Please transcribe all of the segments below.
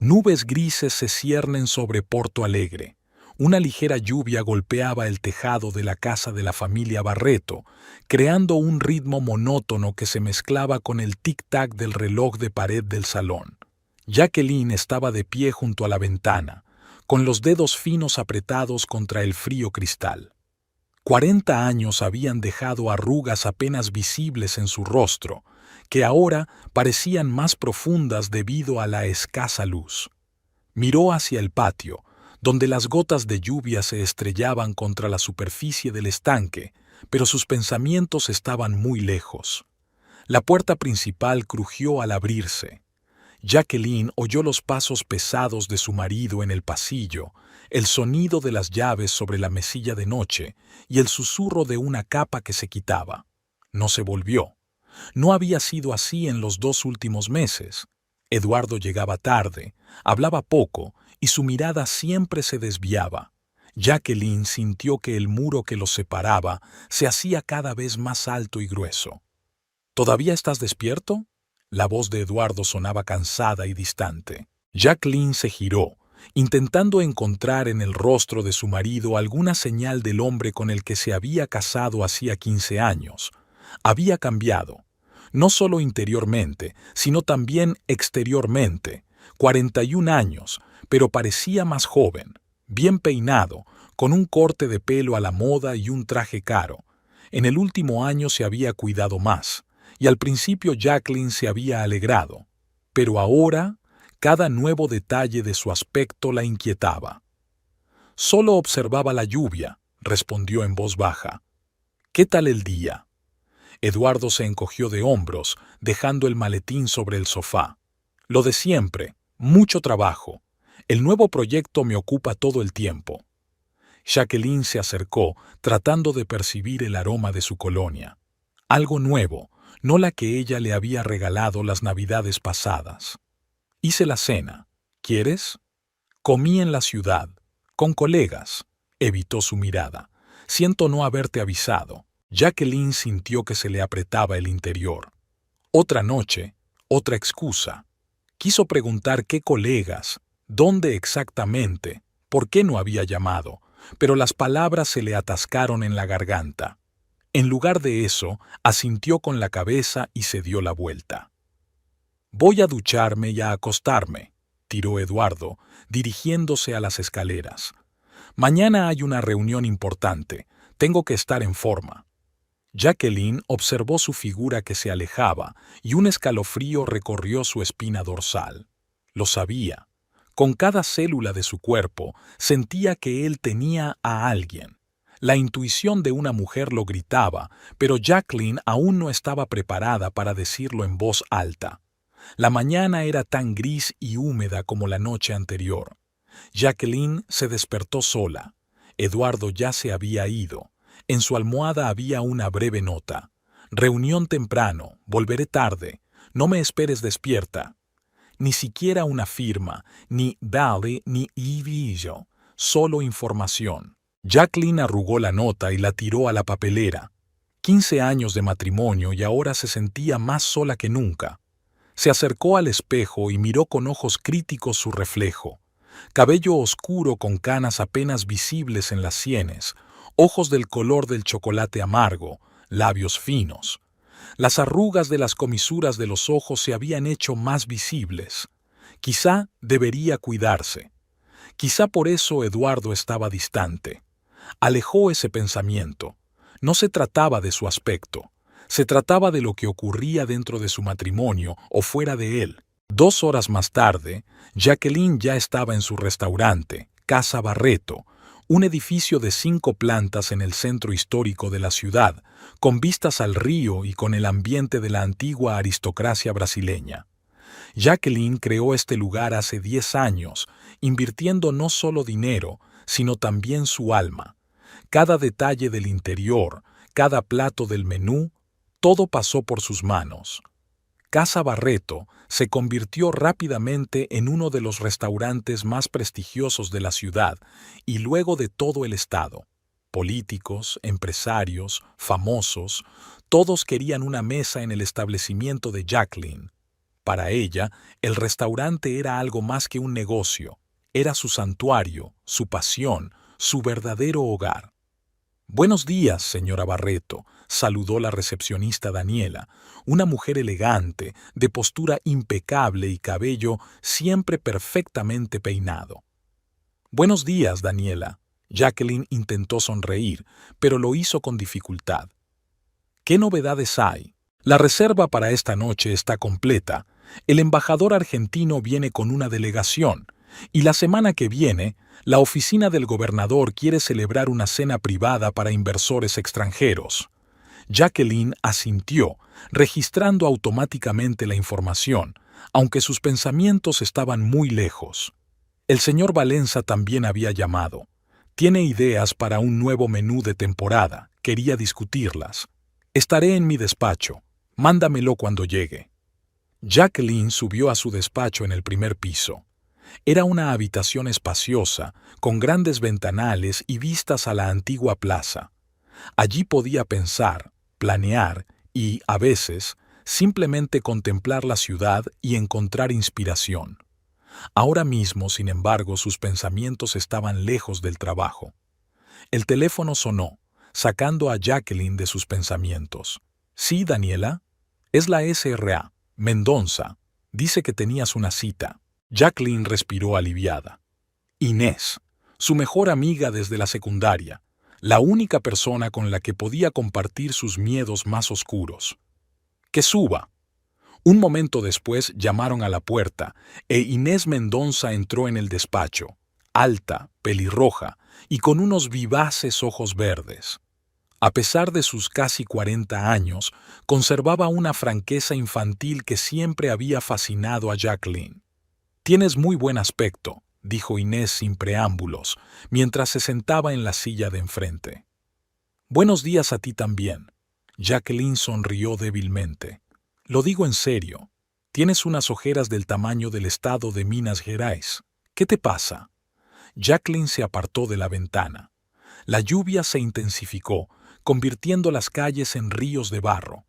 Nubes grises se ciernen sobre Porto Alegre. Una ligera lluvia golpeaba el tejado de la casa de la familia Barreto, creando un ritmo monótono que se mezclaba con el tic-tac del reloj de pared del salón. Jacqueline estaba de pie junto a la ventana, con los dedos finos apretados contra el frío cristal. 40 años habían dejado arrugas apenas visibles en su rostro, que ahora parecían más profundas debido a la escasa luz. Miró hacia el patio, donde las gotas de lluvia se estrellaban contra la superficie del estanque, pero sus pensamientos estaban muy lejos. La puerta principal crujió al abrirse. Jacqueline oyó los pasos pesados de su marido en el pasillo, el sonido de las llaves sobre la mesilla de noche y el susurro de una capa que se quitaba. No se volvió. No había sido así en los 2 últimos meses. Eduardo llegaba tarde, hablaba poco y su mirada siempre se desviaba. Jacqueline sintió que el muro que los separaba se hacía cada vez más alto y grueso. ¿Todavía estás despierto? La voz de Eduardo sonaba cansada y distante. Jacqueline se giró, intentando encontrar en el rostro de su marido alguna señal del hombre con el que se había casado hacía 15 años. Había cambiado, no solo interiormente, sino también exteriormente. 41 años, pero parecía más joven, bien peinado, con un corte de pelo a la moda y un traje caro. En el último año se había cuidado más, y al principio Jacqueline se había alegrado, pero ahora cada nuevo detalle de su aspecto la inquietaba. Solo observaba la lluvia, respondió en voz baja. ¿Qué tal el día? Eduardo se encogió de hombros, dejando el maletín sobre el sofá. Lo de siempre, mucho trabajo. El nuevo proyecto me ocupa todo el tiempo. Jacqueline se acercó, tratando de percibir el aroma de su colonia. Algo nuevo, no la que ella le había regalado las navidades pasadas. Hice la cena. ¿Quieres? Comí en la ciudad, con colegas. Evitó su mirada. Siento no haberte avisado. Jacqueline sintió que se le apretaba el interior. Otra noche, otra excusa. Quiso preguntar qué colegas, dónde exactamente, por qué no había llamado, pero las palabras se le atascaron en la garganta. En lugar de eso, asintió con la cabeza y se dio la vuelta. Voy a ducharme y a acostarme, tiró Eduardo, dirigiéndose a las escaleras. Mañana hay una reunión importante, tengo que estar en forma. Jacqueline observó su figura que se alejaba y un escalofrío recorrió su espina dorsal. Lo sabía. Con cada célula de su cuerpo sentía que él tenía a alguien. La intuición de una mujer lo gritaba, pero Jacqueline aún no estaba preparada para decirlo en voz alta. La mañana era tan gris y húmeda como la noche anterior. Jacqueline se despertó sola. Eduardo ya se había ido. En su almohada había una breve nota. Reunión temprano, volveré tarde, no me esperes despierta. Ni siquiera una firma, ni Vale ni Ivillo, solo información. Jacqueline arrugó la nota y la tiró a la papelera. 15 años de matrimonio y ahora se sentía más sola que nunca. Se acercó al espejo y miró con ojos críticos su reflejo. Cabello oscuro con canas apenas visibles en las sienes, ojos del color del chocolate amargo, labios finos. Las arrugas de las comisuras de los ojos se habían hecho más visibles. Quizá debería cuidarse. Quizá por eso Eduardo estaba distante. Alejó ese pensamiento. No se trataba de su aspecto. Se trataba de lo que ocurría dentro de su matrimonio o fuera de él. 2 horas más tarde, Jacqueline ya estaba en su restaurante, Casa Barreto, un edificio de 5 plantas en el centro histórico de la ciudad, con vistas al río y con el ambiente de la antigua aristocracia brasileña. Jacqueline creó este lugar hace 10 años, invirtiendo no solo dinero, sino también su alma. Cada detalle del interior, cada plato del menú, todo pasó por sus manos. Casa Barreto se convirtió rápidamente en uno de los restaurantes más prestigiosos de la ciudad y luego de todo el estado. Políticos, empresarios, famosos, todos querían una mesa en el establecimiento de Jacqueline. Para ella, el restaurante era algo más que un negocio. Era su santuario, su pasión, su verdadero hogar. «Buenos días, señora Barreto», saludó la recepcionista Daniela, una mujer elegante, de postura impecable y cabello siempre perfectamente peinado. «Buenos días, Daniela». Jacqueline intentó sonreír, pero lo hizo con dificultad. «¿Qué novedades hay? La reserva para esta noche está completa. El embajador argentino viene con una delegación, y la semana que viene, la oficina del gobernador quiere celebrar una cena privada para inversores extranjeros». Jacqueline asintió, registrando automáticamente la información, aunque sus pensamientos estaban muy lejos. El señor Valenza también había llamado. Tiene ideas para un nuevo menú de temporada. Quería discutirlas. «Estaré en mi despacho. Mándamelo cuando llegue». Jacqueline subió a su despacho en el primer piso. Era una habitación espaciosa, con grandes ventanales y vistas a la antigua plaza. Allí podía pensar, planear y, a veces, simplemente contemplar la ciudad y encontrar inspiración. Ahora mismo, sin embargo, sus pensamientos estaban lejos del trabajo. El teléfono sonó, sacando a Jacqueline de sus pensamientos. «Sí, Daniela. Es la SRA. Mendoza. Dice que tenías una cita». Jacqueline respiró aliviada. Inés, su mejor amiga desde la secundaria, la única persona con la que podía compartir sus miedos más oscuros. «Que suba». Un momento después llamaron a la puerta e Inés Mendoza entró en el despacho, alta, pelirroja y con unos vivaces ojos verdes. A pesar de sus casi 40 años, conservaba una franqueza infantil que siempre había fascinado a Jacqueline. «Tienes muy buen aspecto», dijo Inés sin preámbulos, mientras se sentaba en la silla de enfrente. «Buenos días a ti también». Jacqueline sonrió débilmente. «Lo digo en serio. Tienes unas ojeras del tamaño del estado de Minas Gerais. ¿Qué te pasa?» Jacqueline se apartó de la ventana. La lluvia se intensificó, convirtiendo las calles en ríos de barro.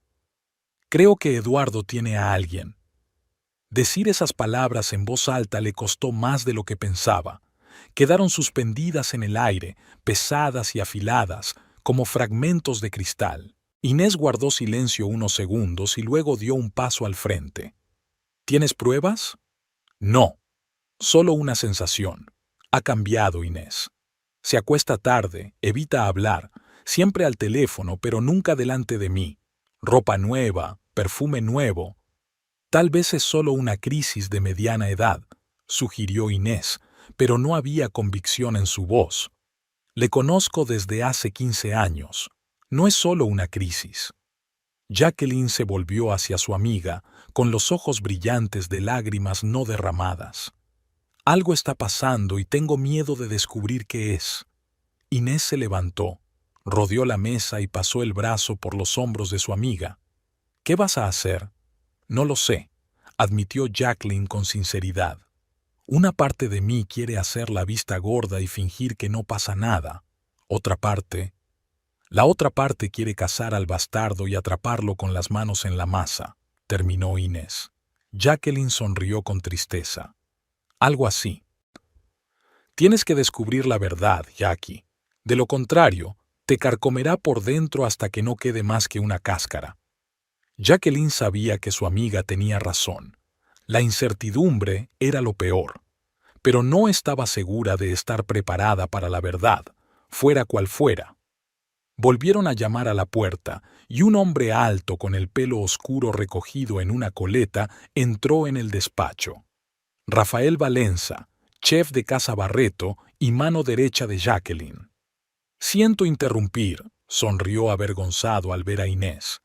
«Creo que Eduardo tiene a alguien». Decir esas palabras en voz alta le costó más de lo que pensaba. Quedaron suspendidas en el aire, pesadas y afiladas, como fragmentos de cristal. Inés guardó silencio unos segundos y luego dio un paso al frente. «¿Tienes pruebas?» «No, solo una sensación. Ha cambiado, Inés. Se acuesta tarde, evita hablar, siempre al teléfono, pero nunca delante de mí. Ropa nueva, perfume nuevo. Tal vez es solo una crisis de mediana edad», sugirió Inés, pero no había convicción en su voz. «Le conozco desde hace 15 años. No es solo una crisis». Jacqueline se volvió hacia su amiga, con los ojos brillantes de lágrimas no derramadas. «Algo está pasando y tengo miedo de descubrir qué es». Inés se levantó, rodeó la mesa y pasó el brazo por los hombros de su amiga. «¿Qué vas a hacer?» «No lo sé», admitió Jacqueline con sinceridad. «Una parte de mí quiere hacer la vista gorda y fingir que no pasa nada. La otra parte quiere cazar al bastardo y atraparlo con las manos en la masa», terminó Inés. Jacqueline sonrió con tristeza. «Algo así. Tienes que descubrir la verdad, Jackie. De lo contrario, te carcomerá por dentro hasta que no quede más que una cáscara». Jacqueline sabía que su amiga tenía razón. La incertidumbre era lo peor, pero no estaba segura de estar preparada para la verdad, fuera cual fuera. Volvieron a llamar a la puerta y un hombre alto con el pelo oscuro recogido en una coleta entró en el despacho. Rafael Valenza, chef de Casa Barreto y mano derecha de Jacqueline. «Siento interrumpir», sonrió avergonzado al ver a Inés.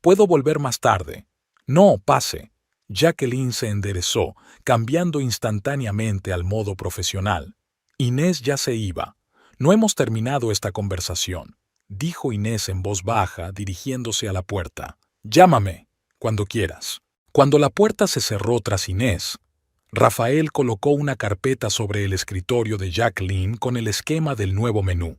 «¿Puedo volver más tarde?» «No, pase». Jacqueline se enderezó, cambiando instantáneamente al modo profesional. Inés ya se iba. «No hemos terminado esta conversación», dijo Inés en voz baja, dirigiéndose a la puerta. «Llámame, cuando quieras». Cuando la puerta se cerró tras Inés, Rafael colocó una carpeta sobre el escritorio de Jacqueline con el esquema del nuevo menú.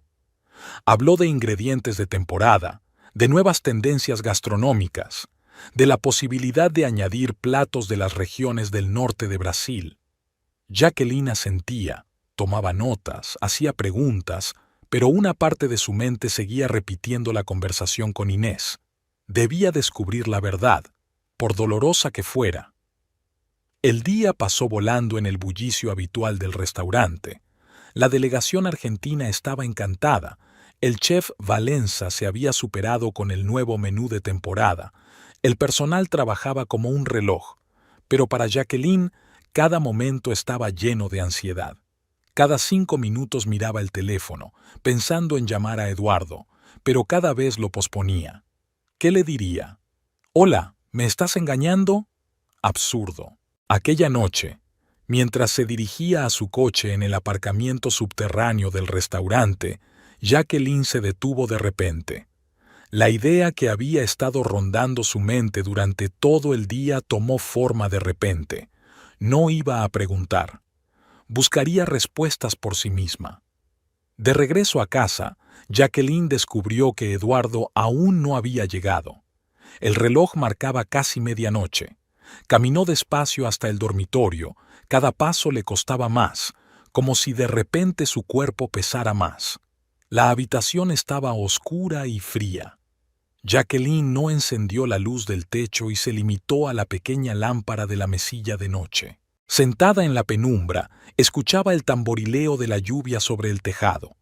Habló de ingredientes de temporada, de nuevas tendencias gastronómicas, de la posibilidad de añadir platos de las regiones del norte de Brasil. Jacqueline asentía, tomaba notas, hacía preguntas, pero una parte de su mente seguía repitiendo la conversación con Inés. Debía descubrir la verdad, por dolorosa que fuera. El día pasó volando en el bullicio habitual del restaurante. La delegación argentina estaba encantada. El chef Valenza se había superado con el nuevo menú de temporada. El personal trabajaba como un reloj, pero para Jacqueline cada momento estaba lleno de ansiedad. Cada 5 minutos miraba el teléfono, pensando en llamar a Eduardo, pero cada vez lo posponía. ¿Qué le diría? «Hola, ¿me estás engañando?» Absurdo. Aquella noche, mientras se dirigía a su coche en el aparcamiento subterráneo del restaurante, Jacqueline se detuvo de repente. La idea que había estado rondando su mente durante todo el día tomó forma de repente. No iba a preguntar. Buscaría respuestas por sí misma. De regreso a casa, Jacqueline descubrió que Eduardo aún no había llegado. El reloj marcaba casi medianoche. Caminó despacio hasta el dormitorio. Cada paso le costaba más, como si de repente su cuerpo pesara más. La habitación estaba oscura y fría. Jacqueline no encendió la luz del techo y se limitó a la pequeña lámpara de la mesilla de noche. Sentada en la penumbra, escuchaba el tamborileo de la lluvia sobre el tejado.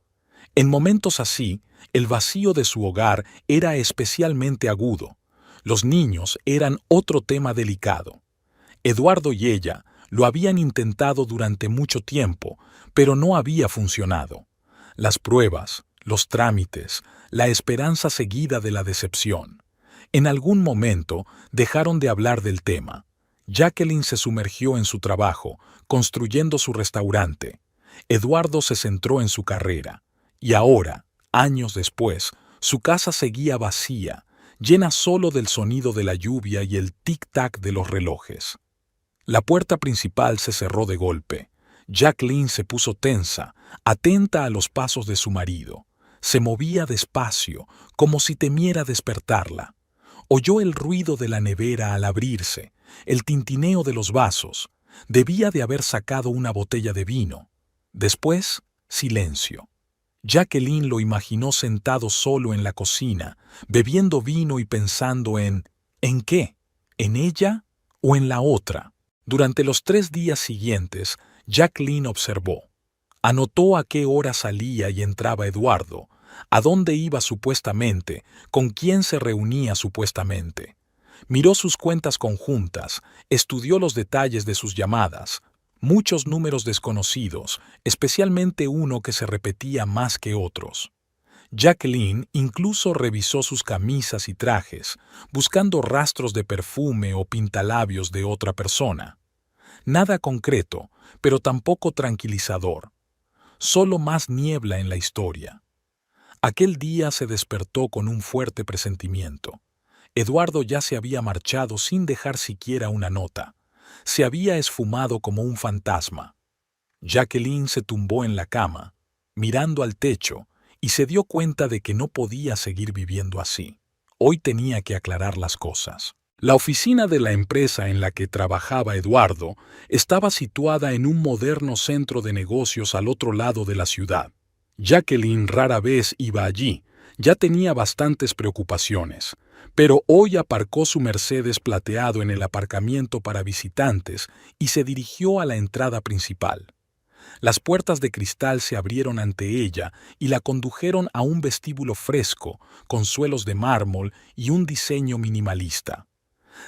En momentos así, el vacío de su hogar era especialmente agudo. Los niños eran otro tema delicado. Eduardo y ella lo habían intentado durante mucho tiempo, pero no había funcionado. Las pruebas, los trámites, la esperanza seguida de la decepción. En algún momento dejaron de hablar del tema. Jacqueline se sumergió en su trabajo, construyendo su restaurante. Eduardo se centró en su carrera. Y ahora, años después, su casa seguía vacía, llena solo del sonido de la lluvia y el tic-tac de los relojes. La puerta principal se cerró de golpe. Jacqueline se puso tensa, atenta a los pasos de su marido. Se movía despacio, como si temiera despertarla. Oyó el ruido de la nevera al abrirse, el tintineo de los vasos. Debía de haber sacado una botella de vino. Después, silencio. Jacqueline lo imaginó sentado solo en la cocina, bebiendo vino y pensando ¿en qué? ¿En ella o en la otra? Durante los 3 días siguientes, Jacqueline observó. Anotó a qué hora salía y entraba Eduardo, a dónde iba supuestamente, con quién se reunía supuestamente. Miró sus cuentas conjuntas, estudió los detalles de sus llamadas, muchos números desconocidos, especialmente uno que se repetía más que otros. Jacqueline incluso revisó sus camisas y trajes, buscando rastros de perfume o pintalabios de otra persona. Nada concreto, pero tampoco tranquilizador. Solo más niebla en la historia. Aquel día se despertó con un fuerte presentimiento. Eduardo ya se había marchado sin dejar siquiera una nota. Se había esfumado como un fantasma. Jacqueline se tumbó en la cama, mirando al techo, y se dio cuenta de que no podía seguir viviendo así. Hoy tenía que aclarar las cosas. La oficina de la empresa en la que trabajaba Eduardo estaba situada en un moderno centro de negocios al otro lado de la ciudad. Jacqueline rara vez iba allí, ya tenía bastantes preocupaciones, pero hoy aparcó su Mercedes plateado en el aparcamiento para visitantes y se dirigió a la entrada principal. Las puertas de cristal se abrieron ante ella y la condujeron a un vestíbulo fresco, con suelos de mármol y un diseño minimalista.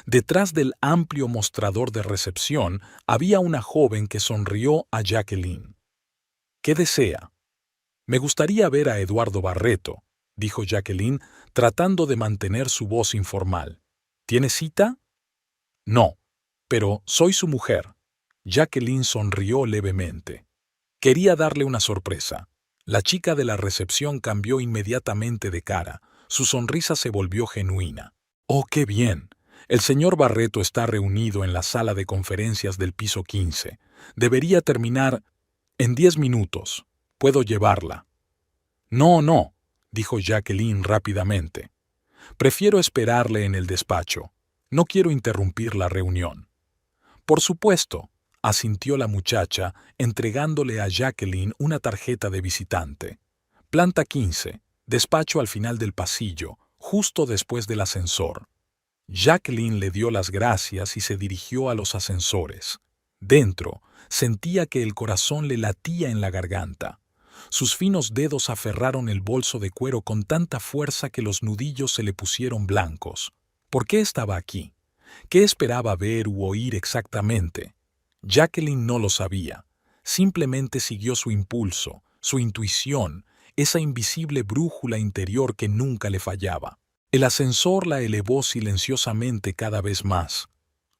Detrás del amplio mostrador de recepción había una joven que sonrió a Jacqueline. «¿Qué desea?» «Me gustaría ver a Eduardo Barreto», dijo Jacqueline, tratando de mantener su voz informal. «¿Tiene cita?» «No, pero soy su mujer». Jacqueline sonrió levemente. Quería darle una sorpresa. La chica de la recepción cambió inmediatamente de cara. Su sonrisa se volvió genuina. «Oh, qué bien. El señor Barreto está reunido en la sala de conferencias del piso 15. Debería terminar en 10 minutos. ¿Puedo llevarla?» «No», dijo Jacqueline rápidamente. «Prefiero esperarle en el despacho. No quiero interrumpir la reunión. Por supuesto, asintió la muchacha, entregándole a Jacqueline una tarjeta de visitante. Planta 15, despacho al final del pasillo, justo después del ascensor. Jacqueline le dio las gracias y se dirigió a los ascensores. Dentro, sentía que el corazón le latía en la garganta. Sus finos dedos aferraron el bolso de cuero con tanta fuerza que los nudillos se le pusieron blancos. ¿Por qué estaba aquí? ¿Qué esperaba ver u oír exactamente? Jacqueline no lo sabía. Simplemente siguió su impulso, su intuición, esa invisible brújula interior que nunca le fallaba. El ascensor la elevó silenciosamente cada vez más.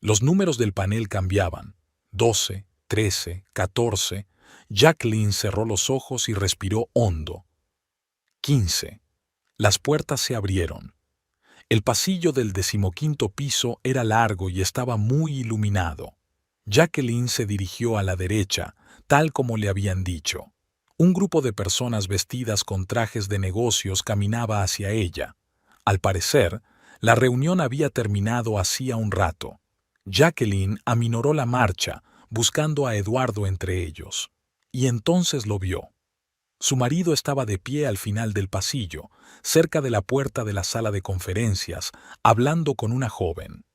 Los números del panel cambiaban. 12, 13, 14. Jacqueline cerró los ojos y respiró hondo. 15. Las puertas se abrieron. El pasillo del 15º piso era largo y estaba muy iluminado. Jacqueline se dirigió a la derecha, tal como le habían dicho. Un grupo de personas vestidas con trajes de negocios caminaba hacia ella. Al parecer, la reunión había terminado hacía un rato. Jacqueline aminoró la marcha, buscando a Eduardo entre ellos. Y entonces lo vio. Su marido estaba de pie al final del pasillo, cerca de la puerta de la sala de conferencias, hablando con una joven.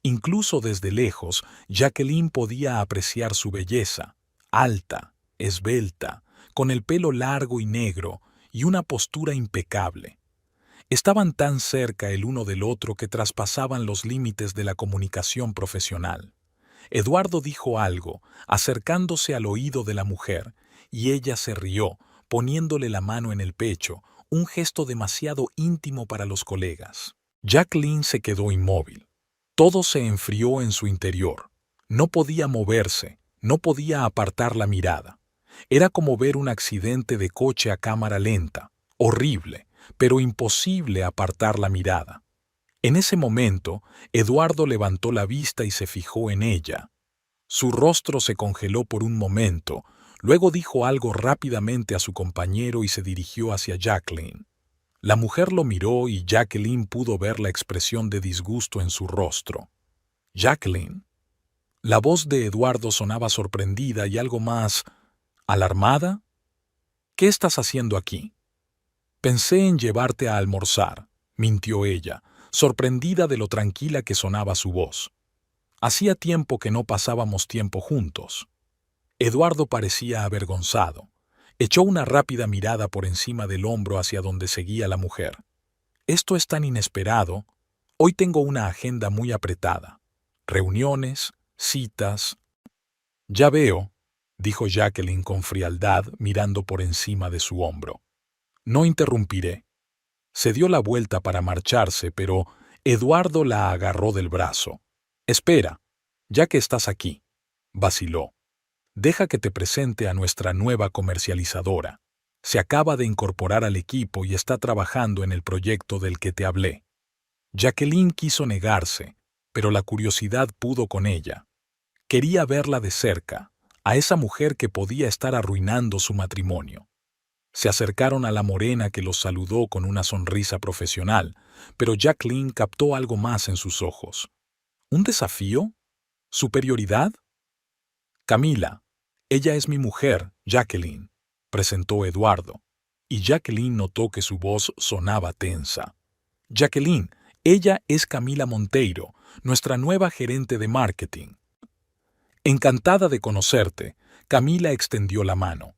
Incluso desde lejos, Jacqueline podía apreciar su belleza, alta, esbelta, con el pelo largo y negro y una postura impecable. Estaban tan cerca el uno del otro que traspasaban los límites de la comunicación profesional. Eduardo dijo algo, acercándose al oído de la mujer, y ella se rió, poniéndole la mano en el pecho, un gesto demasiado íntimo para los colegas. Jacqueline se quedó inmóvil. Todo se enfrió en su interior. No podía moverse, no podía apartar la mirada. Era como ver un accidente de coche a cámara lenta, horrible, pero imposible apartar la mirada. En ese momento, Eduardo levantó la vista y se fijó en ella. Su rostro se congeló por un momento, luego dijo algo rápidamente a su compañero y se dirigió hacia Jacqueline. La mujer lo miró y Jacqueline pudo ver la expresión de disgusto en su rostro. «Jacqueline». La voz de Eduardo sonaba sorprendida y algo más alarmada. «¿Qué estás haciendo aquí?» «Pensé en llevarte a almorzar», mintió ella, sorprendida de lo tranquila que sonaba su voz. Hacía tiempo que no pasábamos tiempo juntos. Eduardo parecía avergonzado. Echó una rápida mirada por encima del hombro hacia donde seguía la mujer. «Esto es tan inesperado. Hoy tengo una agenda muy apretada. Reuniones, citas». «Ya veo», dijo Jacqueline con frialdad mirando por encima de su hombro. «No interrumpiré». Se dio la vuelta para marcharse, pero Eduardo la agarró del brazo. «Espera, ya que estás aquí», vaciló. «Deja que te presente a nuestra nueva comercializadora. Se acaba de incorporar al equipo y está trabajando en el proyecto del que te hablé». Jacqueline quiso negarse, pero la curiosidad pudo con ella. Quería verla de cerca, a esa mujer que podía estar arruinando su matrimonio. Se acercaron a la morena que los saludó con una sonrisa profesional, pero Jacqueline captó algo más en sus ojos. ¿Un desafío? ¿Superioridad? «Camila, ella es mi mujer, Jacqueline», presentó Eduardo, y Jacqueline notó que su voz sonaba tensa. «Jacqueline, ella es Camila Monteiro, nuestra nueva gerente de marketing». «Encantada de conocerte», Camila extendió la mano.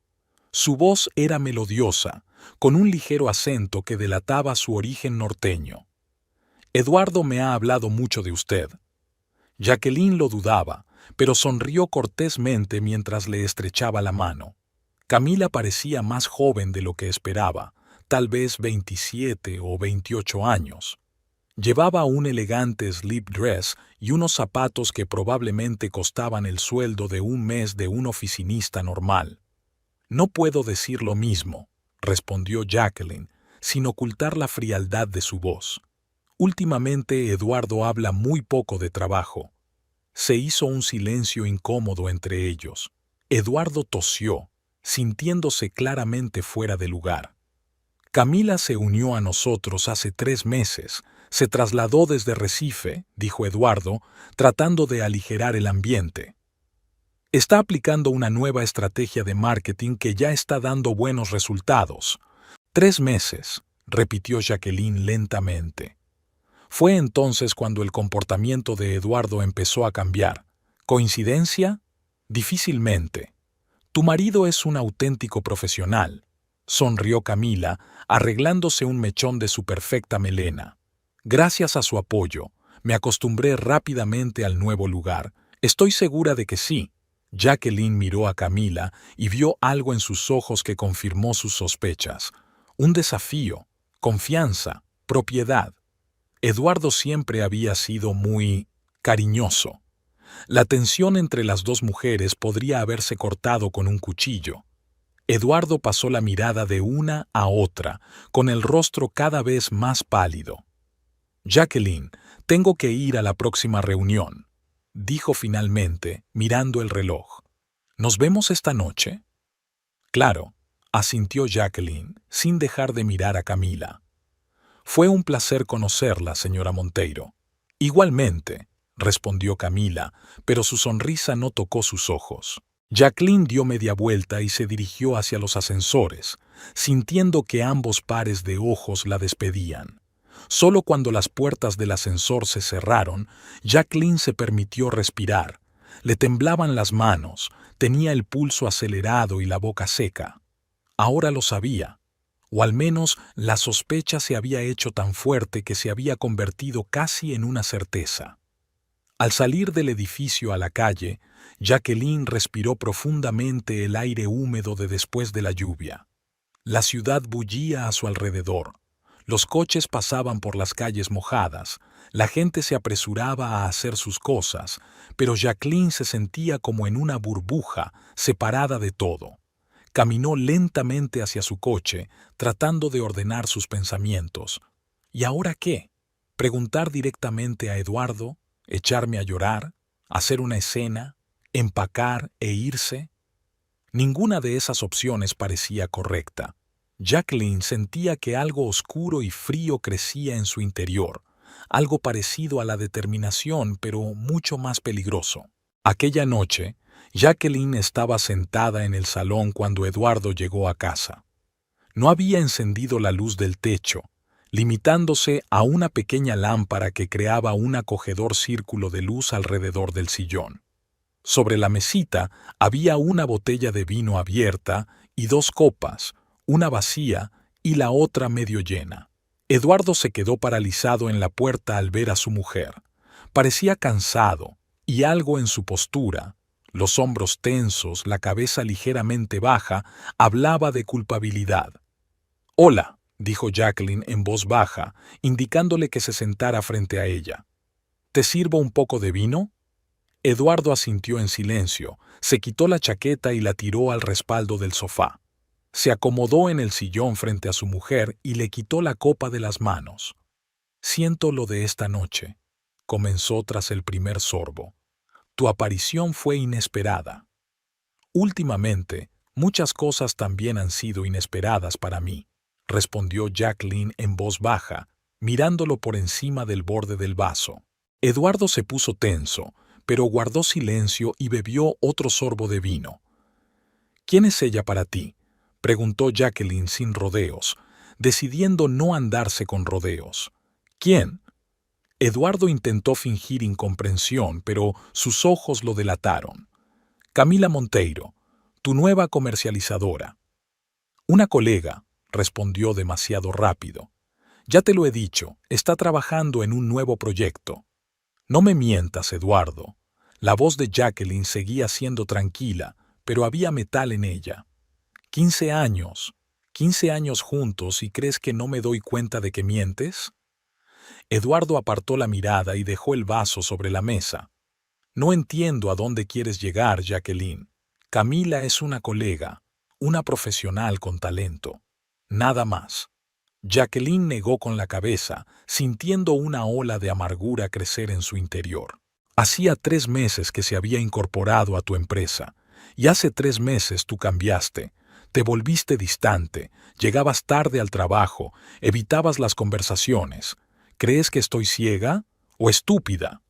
Su voz era melodiosa, con un ligero acento que delataba su origen norteño. «Eduardo me ha hablado mucho de usted». Jacqueline lo dudaba, pero sonrió cortésmente mientras le estrechaba la mano. Camila parecía más joven de lo que esperaba, tal vez 27 o 28 años. Llevaba un elegante slip dress y unos zapatos que probablemente costaban el sueldo de un mes de un oficinista normal. «No puedo decir lo mismo», respondió Jacqueline, sin ocultar la frialdad de su voz. «Últimamente Eduardo habla muy poco de trabajo». Se hizo un silencio incómodo entre ellos. Eduardo tosió, sintiéndose claramente fuera de lugar. Camila se unió a nosotros hace 3 meses. Se trasladó desde Recife, dijo Eduardo, tratando de aligerar el ambiente. Está aplicando una nueva estrategia de marketing que ya está dando buenos resultados. 3 meses, repitió Jacqueline lentamente. Fue entonces cuando el comportamiento de Eduardo empezó a cambiar. ¿Coincidencia? Difícilmente. Tu marido es un auténtico profesional, sonrió Camila, arreglándose un mechón de su perfecta melena. Gracias a su apoyo, me acostumbré rápidamente al nuevo lugar. Estoy segura de que sí. Jacqueline miró a Camila y vio algo en sus ojos que confirmó sus sospechas. Un desafío, confianza, propiedad. Eduardo siempre había sido muy cariñoso. La tensión entre las dos mujeres podría haberse cortado con un cuchillo. Eduardo pasó la mirada de una a otra, con el rostro cada vez más pálido. Jacqueline, tengo que ir a la próxima reunión, dijo finalmente, mirando el reloj. ¿Nos vemos esta noche? Claro, asintió Jacqueline, sin dejar de mirar a Camila. Fue un placer conocerla, señora Monteiro. Igualmente, respondió Camila, pero su sonrisa no tocó sus ojos. Jacqueline dio media vuelta y se dirigió hacia los ascensores, sintiendo que ambos pares de ojos la despedían. Solo cuando las puertas del ascensor se cerraron, Jacqueline se permitió respirar. Le temblaban las manos, tenía el pulso acelerado y la boca seca. Ahora lo sabía, o al menos la sospecha se había hecho tan fuerte que se había convertido casi en una certeza. Al salir del edificio a la calle, Jacqueline respiró profundamente el aire húmedo de después de la lluvia. La ciudad bullía a su alrededor. Los coches pasaban por las calles mojadas, la gente se apresuraba a hacer sus cosas, pero Jacqueline se sentía como en una burbuja, separada de todo. Caminó lentamente hacia su coche, tratando de ordenar sus pensamientos. ¿Y ahora qué? ¿Preguntar directamente a Eduardo? ¿Echarme a llorar? ¿Hacer una escena? ¿Empacar e irse? Ninguna de esas opciones parecía correcta. Jacqueline sentía que algo oscuro y frío crecía en su interior, algo parecido a la determinación, pero mucho más peligroso. Aquella noche, Jacqueline estaba sentada en el salón cuando Eduardo llegó a casa. No había encendido la luz del techo, limitándose a una pequeña lámpara que creaba un acogedor círculo de luz alrededor del sillón. Sobre la mesita había una botella de vino abierta y 2 copas, una vacía y la otra medio llena. Eduardo se quedó paralizado en la puerta al ver a su mujer. Parecía cansado, y algo en su postura, los hombros tensos, la cabeza ligeramente baja, hablaba de culpabilidad. «Hola», dijo Jacqueline en voz baja, indicándole que se sentara frente a ella. «¿Te sirvo un poco de vino?» Eduardo asintió en silencio, se quitó la chaqueta y la tiró al respaldo del sofá. Se acomodó en el sillón frente a su mujer y le quitó la copa de las manos. «Siento lo de esta noche», comenzó tras el primer sorbo. «Tu aparición fue inesperada». «Últimamente, muchas cosas también han sido inesperadas para mí», respondió Jacqueline en voz baja, mirándolo por encima del borde del vaso. Eduardo se puso tenso, pero guardó silencio y bebió otro sorbo de vino. «¿Quién es ella para ti?», preguntó Jacqueline sin rodeos, decidiendo no andarse con rodeos. «¿Quién?». Eduardo intentó fingir incomprensión, pero sus ojos lo delataron. «Camila Monteiro, tu nueva comercializadora». «Una colega», respondió demasiado rápido. «Ya te lo he dicho, está trabajando en un nuevo proyecto». «No me mientas, Eduardo». La voz de Jacqueline seguía siendo tranquila, pero había metal en ella. 15 años. 15 años juntos y ¿crees que no me doy cuenta de que mientes? Eduardo apartó la mirada y dejó el vaso sobre la mesa. No entiendo a dónde quieres llegar, Jacqueline. Camila es una colega, una profesional con talento. Nada más. Jacqueline negó con la cabeza, sintiendo una ola de amargura crecer en su interior. Hacía 3 meses que se había incorporado a tu empresa, y hace 3 meses tú cambiaste. Te volviste distante, llegabas tarde al trabajo, evitabas las conversaciones. ¿Crees que estoy ciega o estúpida?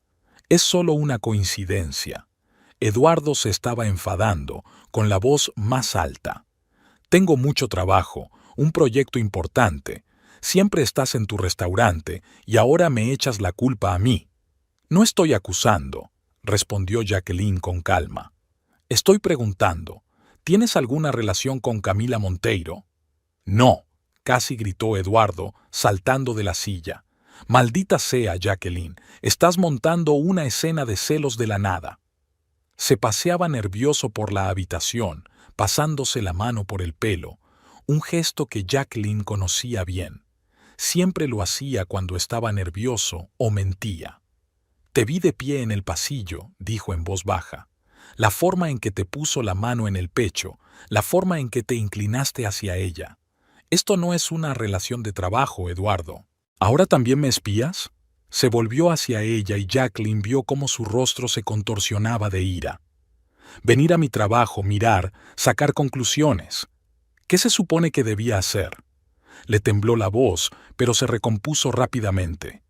Es solo una coincidencia. Eduardo se estaba enfadando, con la voz más alta. Tengo mucho trabajo, un proyecto importante. Siempre estás en tu restaurante y ahora me echas la culpa a mí. No estoy acusando, respondió Jacqueline con calma. Estoy preguntando, ¿tienes alguna relación con Camila Monteiro? No, casi gritó Eduardo, saltando de la silla. Maldita sea, Jacqueline, estás montando una escena de celos de la nada. Se paseaba nervioso por la habitación, pasándose la mano por el pelo, un gesto que Jacqueline conocía bien. Siempre lo hacía cuando estaba nervioso o mentía. Te vi de pie en el pasillo, dijo en voz baja. La forma en que te puso la mano en el pecho, la forma en que te inclinaste hacia ella. Esto no es una relación de trabajo, Eduardo. ¿Ahora también me espías? Se volvió hacia ella y Jacqueline vio cómo su rostro se contorsionaba de ira. Venir a mi trabajo, mirar, sacar conclusiones. ¿Qué se supone que debía hacer? Le tembló la voz, pero se recompuso rápidamente.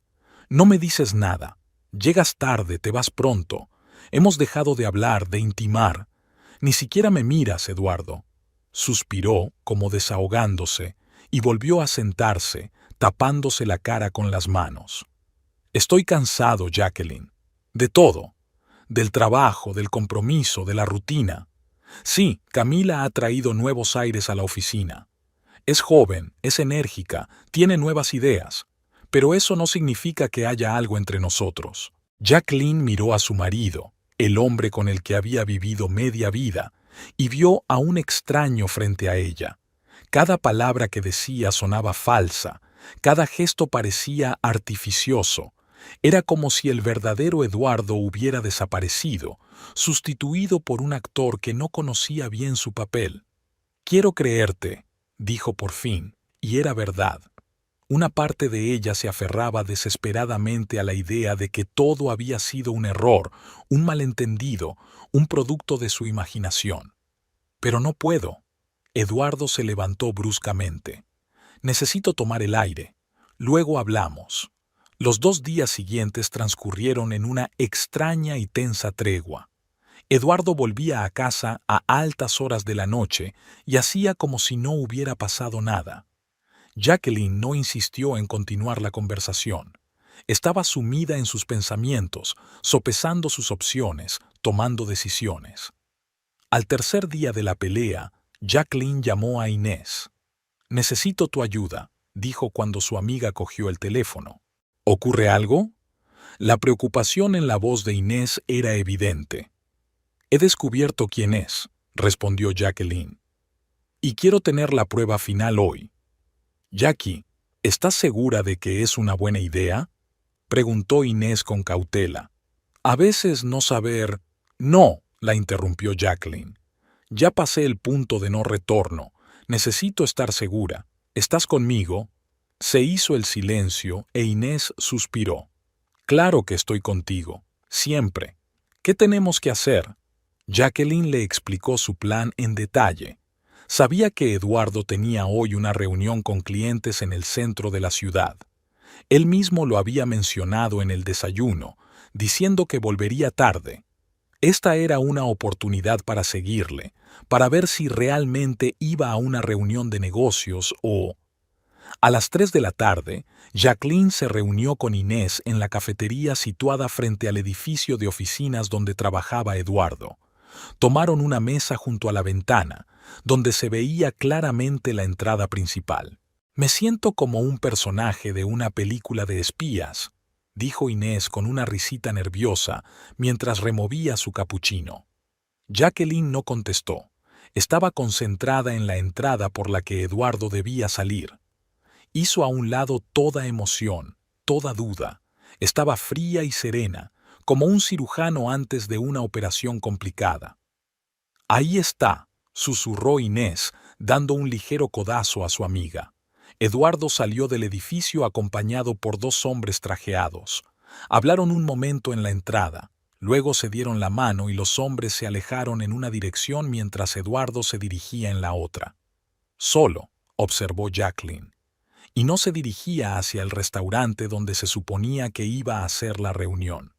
No me dices nada. Llegas tarde, te vas pronto. Hemos dejado de hablar, de intimar. Ni siquiera me miras, Eduardo. Suspiró, como desahogándose, y volvió a sentarse, tapándose la cara con las manos. Estoy cansado, Jacqueline. De todo. Del trabajo, del compromiso, de la rutina. Sí, Camila ha traído nuevos aires a la oficina. Es joven, es enérgica, tiene nuevas ideas. Pero eso no significa que haya algo entre nosotros. Jacqueline miró a su marido, el hombre con el que había vivido media vida, y vio a un extraño frente a ella. Cada palabra que decía sonaba falsa, cada gesto parecía artificioso. Era como si el verdadero Eduardo hubiera desaparecido, sustituido por un actor que no conocía bien su papel. Quiero creerte, dijo por fin, y era verdad. Una parte de ella se aferraba desesperadamente a la idea de que todo había sido un error, un malentendido, un producto de su imaginación. Pero no puedo. Eduardo se levantó bruscamente. Necesito tomar el aire. Luego hablamos. Los 2 días siguientes transcurrieron en una extraña y tensa tregua. Eduardo volvía a casa a altas horas de la noche y hacía como si no hubiera pasado nada. Jacqueline no insistió en continuar la conversación. Estaba sumida en sus pensamientos, sopesando sus opciones, tomando decisiones. Al tercer día de la pelea, Jacqueline llamó a Inés. «Necesito tu ayuda», dijo cuando su amiga cogió el teléfono. «¿Ocurre algo?» La preocupación en la voz de Inés era evidente. «He descubierto quién es», respondió Jacqueline. «Y quiero tener la prueba final hoy». «Jackie, ¿estás segura de que es una buena idea?», preguntó Inés con cautela. «A veces no saber...» «No», la interrumpió Jacqueline. «Ya pasé el punto de no retorno. Necesito estar segura. ¿Estás conmigo?» Se hizo el silencio e Inés suspiró. «Claro que estoy contigo. Siempre. ¿Qué tenemos que hacer?». Jacqueline le explicó su plan en detalle. Sabía que Eduardo tenía hoy una reunión con clientes en el centro de la ciudad. Él mismo lo había mencionado en el desayuno, diciendo que volvería tarde. Esta era una oportunidad para seguirle, para ver si realmente iba a una reunión de negocios o... A las 3 de la tarde, Jacqueline se reunió con Inés en la cafetería situada frente al edificio de oficinas donde trabajaba Eduardo. Tomaron una mesa junto a la ventana, donde se veía claramente la entrada principal. «Me siento como un personaje de una película de espías», dijo Inés con una risita nerviosa mientras removía su capuchino. Jacqueline no contestó. Estaba concentrada en la entrada por la que Eduardo debía salir. Hizo a un lado toda emoción, toda duda. Estaba fría y serena, como un cirujano antes de una operación complicada. «Ahí está», susurró Inés, dando un ligero codazo a su amiga. Eduardo salió del edificio acompañado por 2 hombres trajeados. Hablaron un momento en la entrada. Luego se dieron la mano y los hombres se alejaron en una dirección mientras Eduardo se dirigía en la otra. Solo, observó Jacqueline. Y no se dirigía hacia el restaurante donde se suponía que iba a hacer la reunión.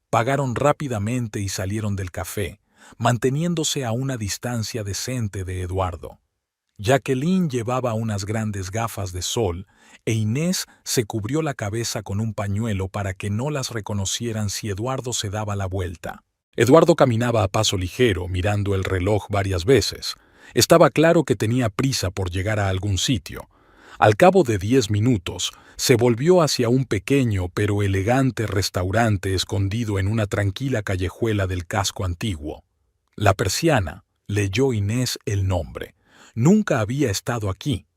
Pagaron rápidamente y salieron del café, manteniéndose a una distancia decente de Eduardo. Jacqueline llevaba unas grandes gafas de sol e Inés se cubrió la cabeza con un pañuelo para que no las reconocieran si Eduardo se daba la vuelta. Eduardo caminaba a paso ligero, mirando el reloj varias veces. Estaba claro que tenía prisa por llegar a algún sitio. Al cabo de 10 minutos, se volvió hacia un pequeño pero elegante restaurante escondido en una tranquila callejuela del casco antiguo. La Persiana, leyó Inés el nombre. Nunca había estado aquí.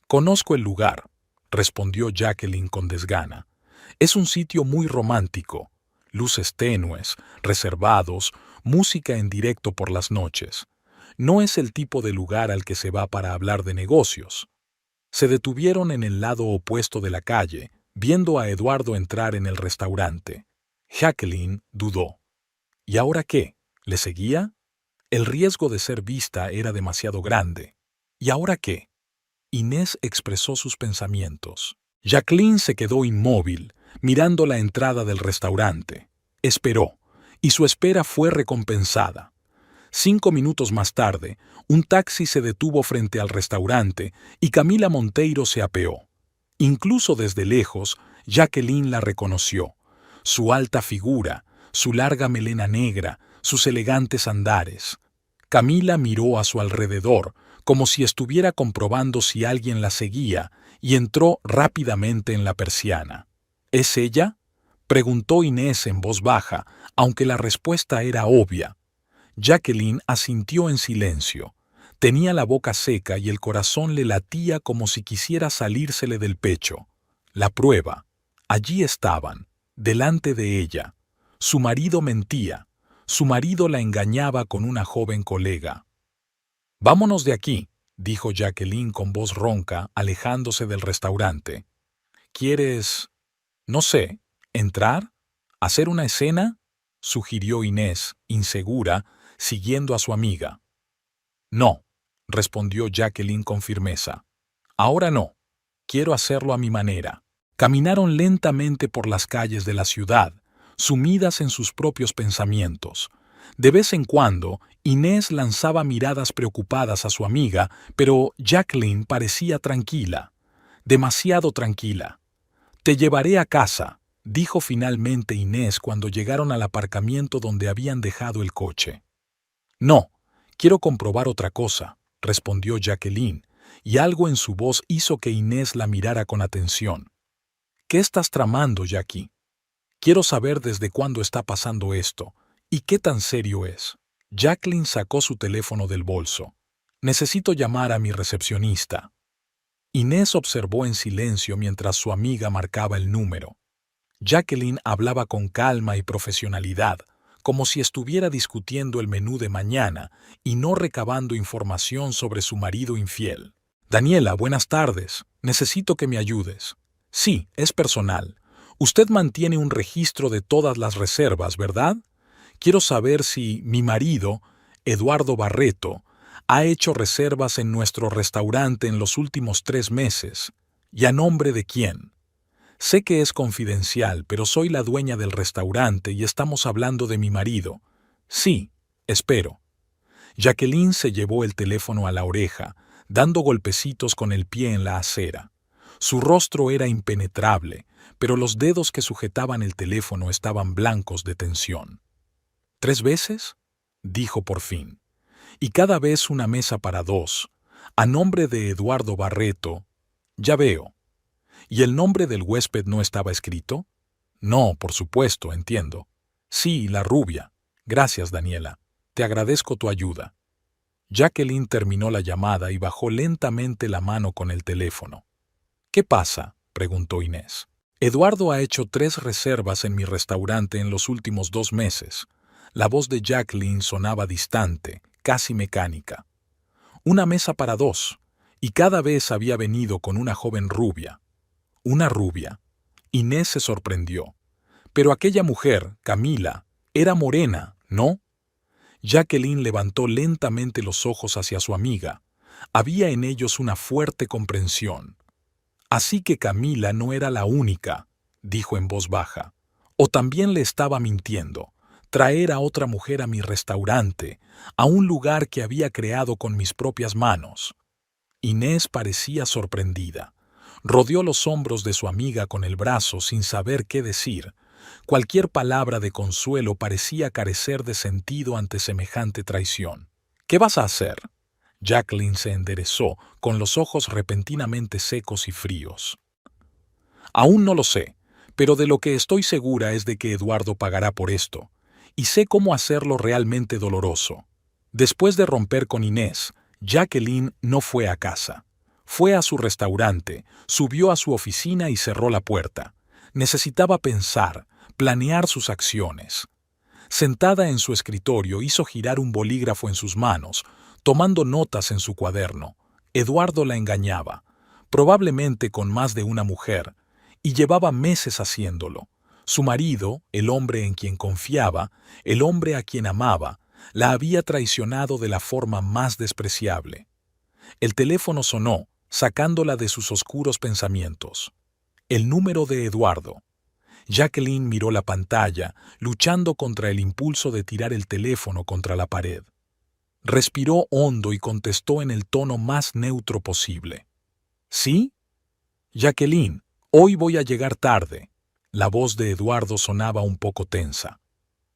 Conozco el lugar, respondió Jacqueline con desgana. Es un sitio muy romántico. Luces tenues, reservados, música en directo por las noches. No es el tipo de lugar al que se va para hablar de negocios. Se detuvieron en el lado opuesto de la calle, viendo a Eduardo entrar en el restaurante. Jacqueline dudó. ¿Y ahora qué? ¿Le seguía? El riesgo de ser vista era demasiado grande. ¿Y ahora qué? Inés expresó sus pensamientos. Jacqueline se quedó inmóvil, mirando la entrada del restaurante. Esperó, y su espera fue recompensada. 5 minutos más tarde, un taxi se detuvo frente al restaurante y Camila Monteiro se apeó. Incluso desde lejos, Jacqueline la reconoció. Su alta figura, su larga melena negra, sus elegantes andares. Camila miró a su alrededor, como si estuviera comprobando si alguien la seguía, y entró rápidamente en la persiana. ¿Es ella?, preguntó Inés en voz baja, aunque la respuesta era obvia. Jacqueline asintió en silencio. Tenía la boca seca y el corazón le latía como si quisiera salírsele del pecho. La prueba. Allí estaban, delante de ella. Su marido mentía. Su marido la engañaba con una joven colega. «Vámonos de aquí», dijo Jacqueline con voz ronca, alejándose del restaurante. «¿Quieres, no sé, entrar? ¿Hacer una escena?», sugirió Inés, insegura, siguiendo a su amiga. «No», respondió Jacqueline con firmeza. «Ahora no. Quiero hacerlo a mi manera». Caminaron lentamente por las calles de la ciudad, sumidas en sus propios pensamientos. De vez en cuando, Inés lanzaba miradas preocupadas a su amiga, pero Jacqueline parecía tranquila, demasiado tranquila. «Te llevaré a casa», dijo finalmente Inés cuando llegaron al aparcamiento donde habían dejado el coche. «No, quiero comprobar otra cosa», respondió Jacqueline, y algo en su voz hizo que Inés la mirara con atención. «¿Qué estás tramando, Jackie? Quiero saber desde cuándo está pasando esto, y qué tan serio es». Jacqueline sacó su teléfono del bolso. «Necesito llamar a mi recepcionista». Inés observó en silencio mientras su amiga marcaba el número. Jacqueline hablaba con calma y profesionalidad, como si estuviera discutiendo el menú de mañana y no recabando información sobre su marido infiel. «Daniela, buenas tardes. Necesito que me ayudes». «Sí, es personal. Usted mantiene un registro de todas las reservas, ¿verdad? Quiero saber si mi marido, Eduardo Barreto, ha hecho reservas en nuestro restaurante en los últimos 3 meses. ¿Y a nombre de quién? Sé que es confidencial, pero soy la dueña del restaurante y estamos hablando de mi marido». «Sí, espero». Jacqueline se llevó el teléfono a la oreja, dando golpecitos con el pie en la acera. Su rostro era impenetrable, pero los dedos que sujetaban el teléfono estaban blancos de tensión. «¿3 veces?», dijo por fin. «Y cada vez una mesa para 2, a nombre de Eduardo Barreto». «Ya veo». «¿Y el nombre del huésped no estaba escrito?». «No, por supuesto, entiendo». «Sí, la rubia. Gracias, Daniela. Te agradezco tu ayuda». Jacqueline terminó la llamada y bajó lentamente la mano con el teléfono. «¿Qué pasa?», preguntó Inés. «Eduardo ha hecho 3 reservas en mi restaurante en los últimos 2 meses». La voz de Jacqueline sonaba distante, casi mecánica. «Una mesa para 2, y cada vez había venido con una joven rubia». «¿Una rubia?». Inés se sorprendió. «Pero aquella mujer, Camila, era morena, ¿no?». Jacqueline levantó lentamente los ojos hacia su amiga. Había en ellos una fuerte comprensión. Así que Camila no era la única, dijo en voz baja. O también le estaba mintiendo. Traer a otra mujer a mi restaurante, a un lugar que había creado con mis propias manos. Inés parecía sorprendida. Rodeó los hombros de su amiga con el brazo sin saber qué decir. Cualquier palabra de consuelo parecía carecer de sentido ante semejante traición. ¿Qué vas a hacer? Jacqueline se enderezó, con los ojos repentinamente secos y fríos. Aún no lo sé, pero de lo que estoy segura es de que Eduardo pagará por esto, y sé cómo hacerlo realmente doloroso. Después de romper con Inés, Jacqueline no fue a casa. Fue a su restaurante, subió a su oficina y cerró la puerta. Necesitaba pensar, planear sus acciones. Sentada en su escritorio, hizo girar un bolígrafo en sus manos, tomando notas en su cuaderno. Eduardo la engañaba, probablemente con más de una mujer, y llevaba meses haciéndolo. Su marido, el hombre en quien confiaba, el hombre a quien amaba, la había traicionado de la forma más despreciable. El teléfono sonó, sacándola de sus oscuros pensamientos. El número de Eduardo. Jacqueline miró la pantalla, luchando contra el impulso de tirar el teléfono contra la pared. Respiró hondo y contestó en el tono más neutro posible. ¿Sí? Jacqueline, hoy voy a llegar tarde. La voz de Eduardo sonaba un poco tensa.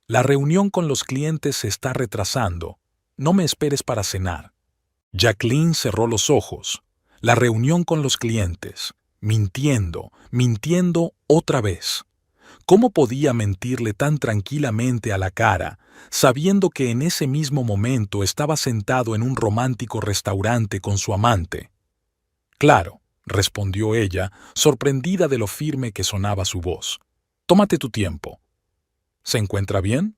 La reunión con los clientes se está retrasando. No me esperes para cenar. Jacqueline cerró los ojos. La reunión con los clientes. Mintiendo, mintiendo otra vez. ¿Cómo podía mentirle tan tranquilamente a la cara, sabiendo que en ese mismo momento estaba sentado en un romántico restaurante con su amante? Claro, respondió ella, sorprendida de lo firme que sonaba su voz. Tómate tu tiempo. ¿Se encuentra bien?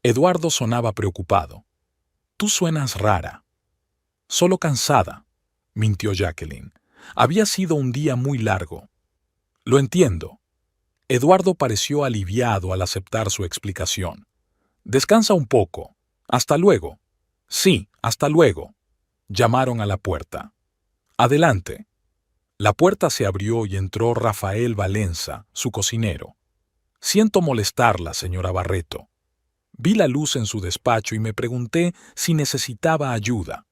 Eduardo sonaba preocupado. Tú suenas rara. Solo cansada, mintió Jacqueline. Había sido un día muy largo. Lo entiendo. Eduardo pareció aliviado al aceptar su explicación. Descansa un poco. Hasta luego. Sí, hasta luego. Llamaron a la puerta. Adelante. La puerta se abrió y entró Rafael Valenza, su cocinero. Siento molestarla, señora Barreto. Vi la luz en su despacho y me pregunté si necesitaba ayuda.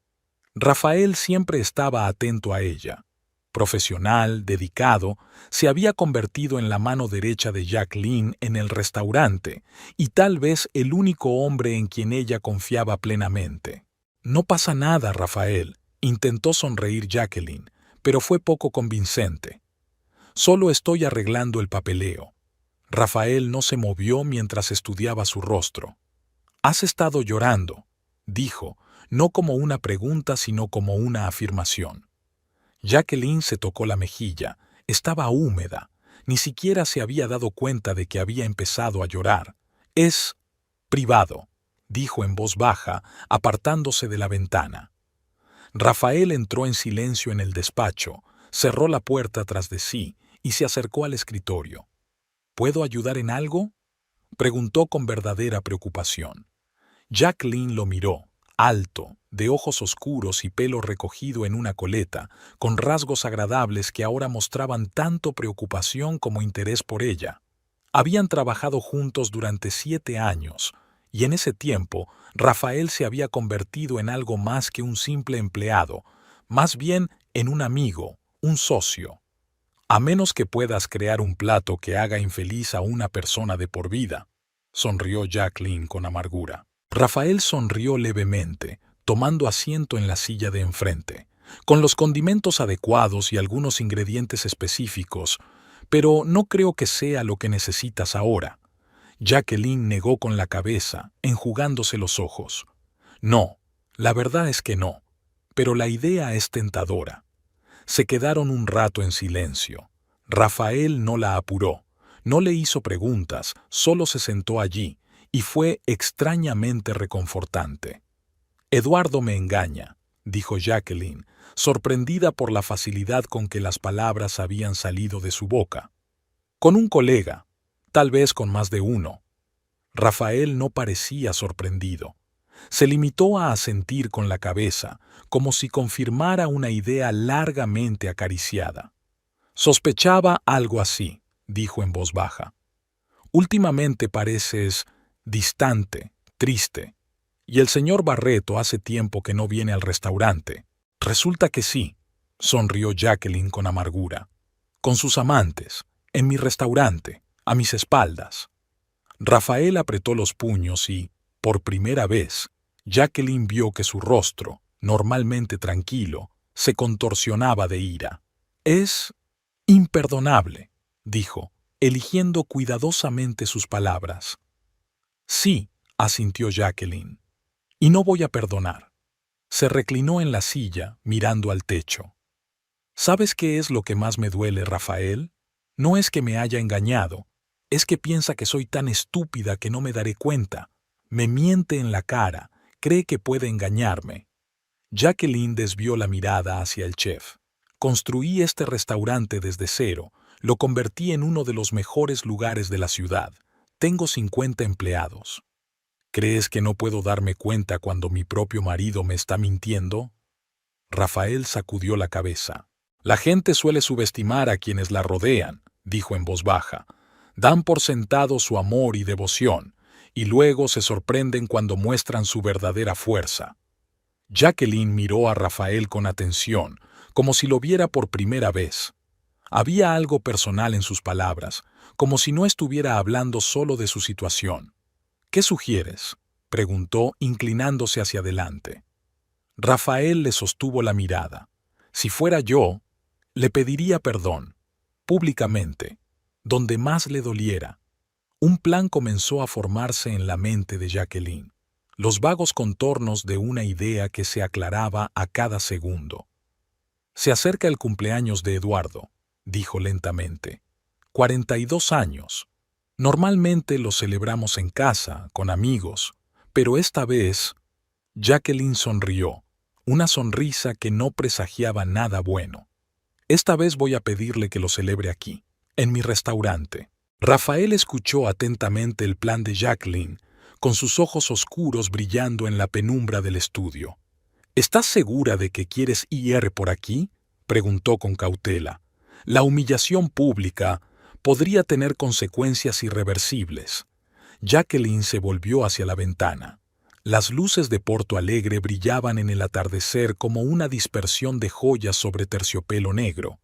Rafael siempre estaba atento a ella. Profesional, dedicado, se había convertido en la mano derecha de Jacqueline en el restaurante y tal vez el único hombre en quien ella confiaba plenamente. No pasa nada, Rafael, intentó sonreír Jacqueline, pero fue poco convincente. Solo estoy arreglando el papeleo. Rafael no se movió mientras estudiaba su rostro. Has estado llorando, dijo, no como una pregunta sino como una afirmación. Jacqueline se tocó la mejilla, estaba húmeda, ni siquiera se había dado cuenta de que había empezado a llorar. Es privado, dijo en voz baja, apartándose de la ventana. Rafael entró en silencio en el despacho, cerró la puerta tras de sí y se acercó al escritorio. ¿Puedo ayudar en algo?, preguntó con verdadera preocupación. Jacqueline lo miró, alto, de ojos oscuros y pelo recogido en una coleta, con rasgos agradables que ahora mostraban tanto preocupación como interés por ella. Habían trabajado juntos durante 7 años, y en ese tiempo Rafael se había convertido en algo más que un simple empleado, más bien en un amigo, un socio. A menos que puedas crear un plato que haga infeliz a una persona de por vida, sonrió Jacqueline con amargura. Rafael sonrió levemente, tomando asiento en la silla de enfrente, con los condimentos adecuados y algunos ingredientes específicos, pero no creo que sea lo que necesitas ahora. Jacqueline negó con la cabeza, enjugándose los ojos. No, la verdad es que no, pero la idea es tentadora. Se quedaron un rato en silencio. Rafael no la apuró, no le hizo preguntas, solo se sentó allí, y fue extrañamente reconfortante. Eduardo me engaña, dijo Jacqueline, sorprendida por la facilidad con que las palabras habían salido de su boca. Con un colega, tal vez con más de uno. Rafael no parecía sorprendido. Se limitó a asentir con la cabeza, como si confirmara una idea largamente acariciada. Sospechaba algo así, dijo en voz baja. Últimamente pareces distante, triste. Y el señor Barreto hace tiempo que no viene al restaurante. Resulta que sí, sonrió Jacqueline con amargura. Con sus amantes, en mi restaurante, a mis espaldas. Rafael apretó los puños y, por primera vez, Jacqueline vio que su rostro, normalmente tranquilo, se contorsionaba de ira. Es imperdonable, dijo, eligiendo cuidadosamente sus palabras. Sí, asintió Jacqueline. Y no voy a perdonar. Se reclinó en la silla, mirando al techo. ¿Sabes qué es lo que más me duele, Rafael? No es que me haya engañado, es que piensa que soy tan estúpida que no me daré cuenta. Me miente en la cara, cree que puede engañarme. Jacqueline desvió la mirada hacia el chef. Construí este restaurante desde cero, lo convertí en uno de los mejores lugares de la ciudad. Tengo 50 empleados. ¿Crees que no puedo darme cuenta cuando mi propio marido me está mintiendo? Rafael sacudió la cabeza. La gente suele subestimar a quienes la rodean, dijo en voz baja. Dan por sentado su amor y devoción, y luego se sorprenden cuando muestran su verdadera fuerza. Jacqueline miró a Rafael con atención, como si lo viera por primera vez. Había algo personal en sus palabras, como si no estuviera hablando solo de su situación. ¿Qué sugieres?, preguntó, inclinándose hacia adelante. Rafael le sostuvo la mirada. Si fuera yo, le pediría perdón, públicamente, donde más le doliera. Un plan comenzó a formarse en la mente de Jacqueline, los vagos contornos de una idea que se aclaraba a cada segundo. Se acerca el cumpleaños de Eduardo, dijo lentamente. 42 años. Normalmente lo celebramos en casa, con amigos, pero esta vez... Jacqueline sonrió, una sonrisa que no presagiaba nada bueno. Esta vez voy a pedirle que lo celebre aquí, en mi restaurante. Rafael escuchó atentamente el plan de Jacqueline, con sus ojos oscuros brillando en la penumbra del estudio. ¿Estás segura de que quieres ir por aquí?, preguntó con cautela. La humillación pública podría tener consecuencias irreversibles. Jacqueline se volvió hacia la ventana. Las luces de Porto Alegre brillaban en el atardecer como una dispersión de joyas sobre terciopelo negro.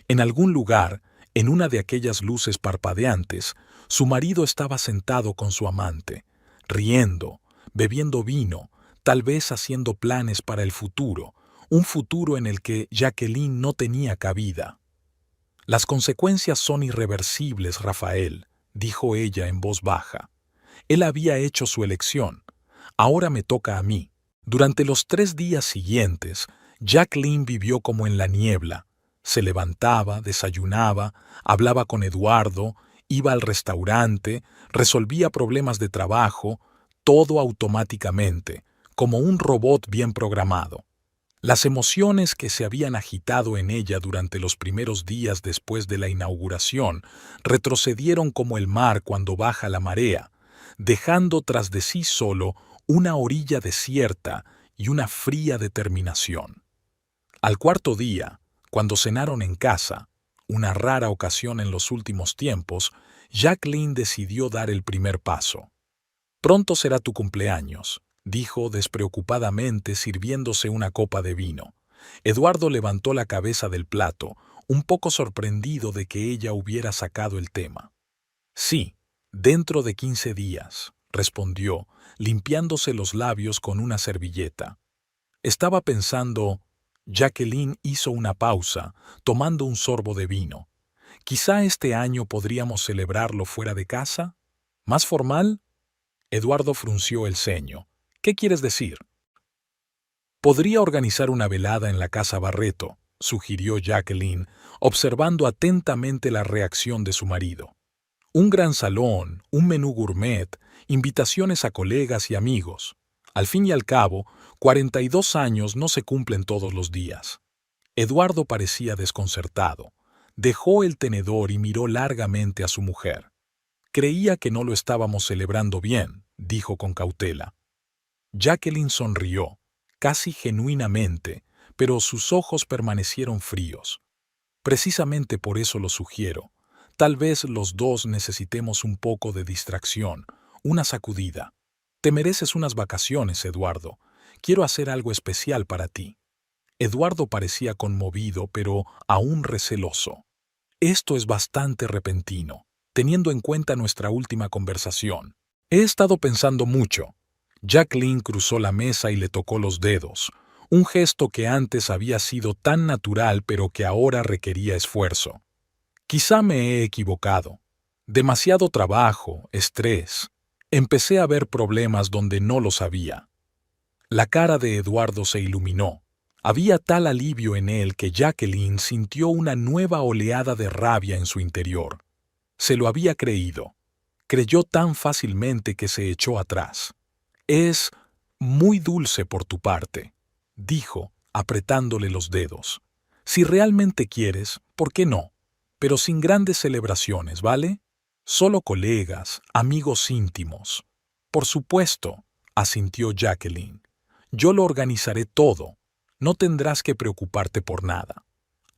En algún lugar, en una de aquellas luces parpadeantes, su marido estaba sentado con su amante, riendo, bebiendo vino, tal vez haciendo planes para el futuro, un futuro en el que Jacqueline no tenía cabida. Las consecuencias son irreversibles, Rafael, dijo ella en voz baja. Él había hecho su elección. Ahora me toca a mí. Durante los 3 días siguientes, Jacqueline vivió como en la niebla. Se levantaba, desayunaba, hablaba con Eduardo, iba al restaurante, resolvía problemas de trabajo, todo automáticamente, como un robot bien programado. Las emociones que se habían agitado en ella durante los primeros días después de la inauguración retrocedieron como el mar cuando baja la marea, dejando tras de sí solo una orilla desierta y una fría determinación. Al 4.º día, cuando cenaron en casa, una rara ocasión en los últimos tiempos, Jacqueline decidió dar el primer paso. «Pronto será tu cumpleaños», dijo despreocupadamente sirviéndose una copa de vino. Eduardo levantó la cabeza del plato, un poco sorprendido de que ella hubiera sacado el tema. «Sí, dentro de 15 días», respondió, limpiándose los labios con una servilleta. Estaba pensando... Jacqueline hizo una pausa, tomando un sorbo de vino. «Quizá este año podríamos celebrarlo fuera de casa. ¿Más formal?» Eduardo frunció el ceño. «¿Qué quieres decir?» «Podría organizar una velada en la casa Barreto», sugirió Jacqueline, observando atentamente la reacción de su marido. «Un gran salón, un menú gourmet, invitaciones a colegas y amigos. Al fin y al cabo, 42 años no se cumplen todos los días». Eduardo parecía desconcertado. Dejó el tenedor y miró largamente a su mujer. «Creía que no lo estábamos celebrando bien», dijo con cautela. Jacqueline sonrió, casi genuinamente, pero sus ojos permanecieron fríos. Precisamente por eso lo sugiero. Tal vez los dos necesitemos un poco de distracción, una sacudida. Te mereces unas vacaciones, Eduardo. Quiero hacer algo especial para ti. Eduardo parecía conmovido, pero aún receloso. Esto es bastante repentino, teniendo en cuenta nuestra última conversación. He estado pensando mucho. Jacqueline cruzó la mesa y le tocó los dedos, un gesto que antes había sido tan natural pero que ahora requería esfuerzo. Quizá me he equivocado. Demasiado trabajo, estrés. Empecé a ver problemas donde no los había. La cara de Eduardo se iluminó. Había tal alivio en él que Jacqueline sintió una nueva oleada de rabia en su interior. Se lo había creído. Creyó tan fácilmente que se echó atrás. Es muy dulce por tu parte, dijo, apretándole los dedos. Si realmente quieres, ¿por qué no? Pero sin grandes celebraciones, ¿vale? Solo colegas, amigos íntimos. Por supuesto, asintió Jacqueline. Yo lo organizaré todo. No tendrás que preocuparte por nada.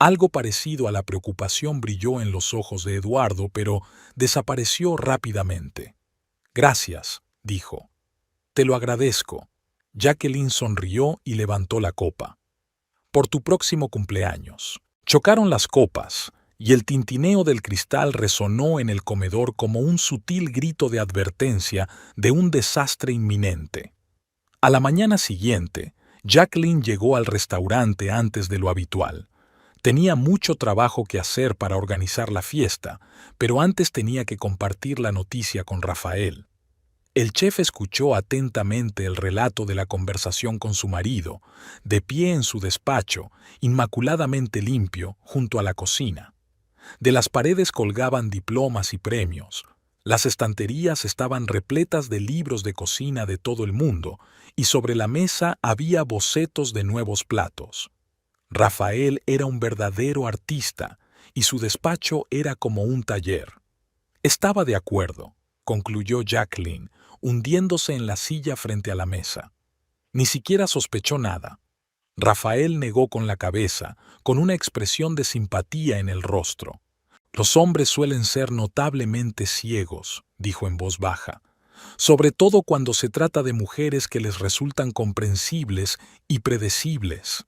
Algo parecido a la preocupación brilló en los ojos de Eduardo, pero desapareció rápidamente. Gracias, dijo. Te lo agradezco. Jacqueline sonrió y levantó la copa. Por tu próximo cumpleaños. Chocaron las copas, y el tintineo del cristal resonó en el comedor como un sutil grito de advertencia de un desastre inminente. A la mañana siguiente, Jacqueline llegó al restaurante antes de lo habitual. Tenía mucho trabajo que hacer para organizar la fiesta, pero antes tenía que compartir la noticia con Rafael. El chef escuchó atentamente el relato de la conversación con su marido, de pie en su despacho, inmaculadamente limpio, junto a la cocina. De las paredes colgaban diplomas y premios. Las estanterías estaban repletas de libros de cocina de todo el mundo, y sobre la mesa había bocetos de nuevos platos. Rafael era un verdadero artista, y su despacho era como un taller. Estaba de acuerdo, concluyó Jacqueline, hundiéndose en la silla frente a la mesa. Ni siquiera sospechó nada. Rafael negó con la cabeza, con una expresión de simpatía en el rostro. Los hombres suelen ser notablemente ciegos, dijo en voz baja, sobre todo cuando se trata de mujeres que les resultan comprensibles y predecibles.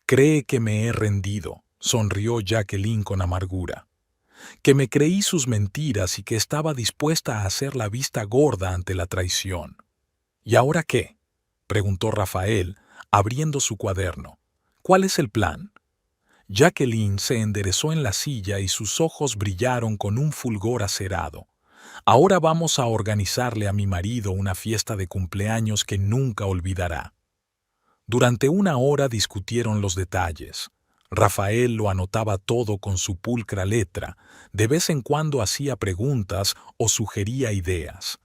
Cree que me he rendido, sonrió Jacqueline con amargura. Que me creí sus mentiras y que estaba dispuesta a hacer la vista gorda ante la traición. ¿Y ahora qué?, preguntó Rafael, abriendo su cuaderno. ¿Cuál es el plan? Jacqueline se enderezó en la silla y sus ojos brillaron con un fulgor acerado. Ahora vamos a organizarle a mi marido una fiesta de cumpleaños que nunca olvidará. Durante 1 hora discutieron los detalles. Rafael lo anotaba todo con su pulcra letra, de vez en cuando hacía preguntas o sugería ideas.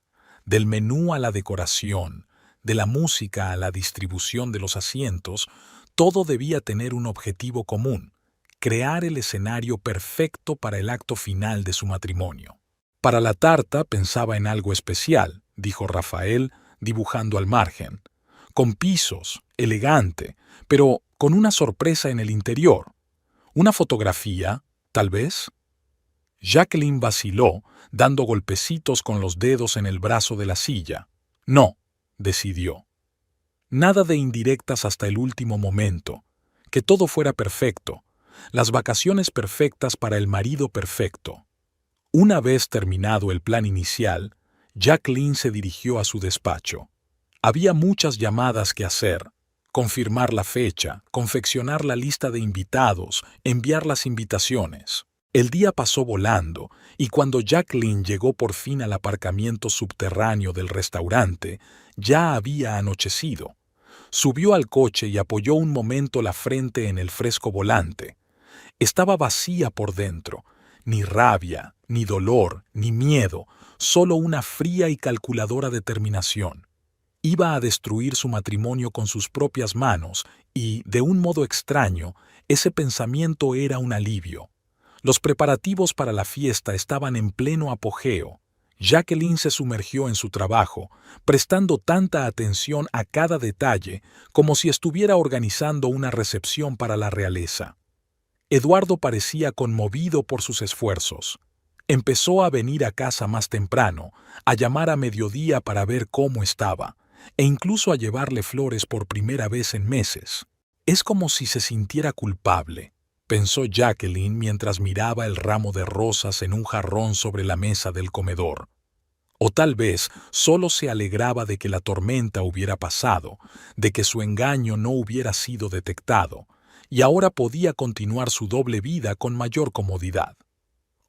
Del menú a la decoración, de la música a la distribución de los asientos, todo debía tener un objetivo común: crear el escenario perfecto para el acto final de su matrimonio. Para la tarta pensaba en algo especial, dijo Rafael, dibujando al margen. Con pisos, elegante, pero con una sorpresa en el interior. ¿Una fotografía, tal vez? Jacqueline vaciló, dando golpecitos con los dedos en el brazo de la silla. No, decidió. Nada de indirectas hasta el último momento. Que todo fuera perfecto. Las vacaciones perfectas para el marido perfecto. Una vez terminado el plan inicial, Jacqueline se dirigió a su despacho. Había muchas llamadas que hacer: confirmar la fecha, confeccionar la lista de invitados, enviar las invitaciones. El día pasó volando, y cuando Jacqueline llegó por fin al aparcamiento subterráneo del restaurante, ya había anochecido. Subió al coche y apoyó un momento la frente en el fresco volante. Estaba vacía por dentro. Ni rabia, ni dolor, ni miedo, solo una fría y calculadora determinación. Iba a destruir su matrimonio con sus propias manos y, de un modo extraño, ese pensamiento era un alivio. Los preparativos para la fiesta estaban en pleno apogeo. Jacqueline se sumergió en su trabajo, prestando tanta atención a cada detalle como si estuviera organizando una recepción para la realeza. Eduardo parecía conmovido por sus esfuerzos. Empezó a venir a casa más temprano, a llamar a mediodía para ver cómo estaba, e incluso a llevarle flores por primera vez en meses. Es como si se sintiera culpable, pensó Jacqueline mientras miraba el ramo de rosas en un jarrón sobre la mesa del comedor. O tal vez solo se alegraba de que la tormenta hubiera pasado, de que su engaño no hubiera sido detectado, y ahora podía continuar su doble vida con mayor comodidad.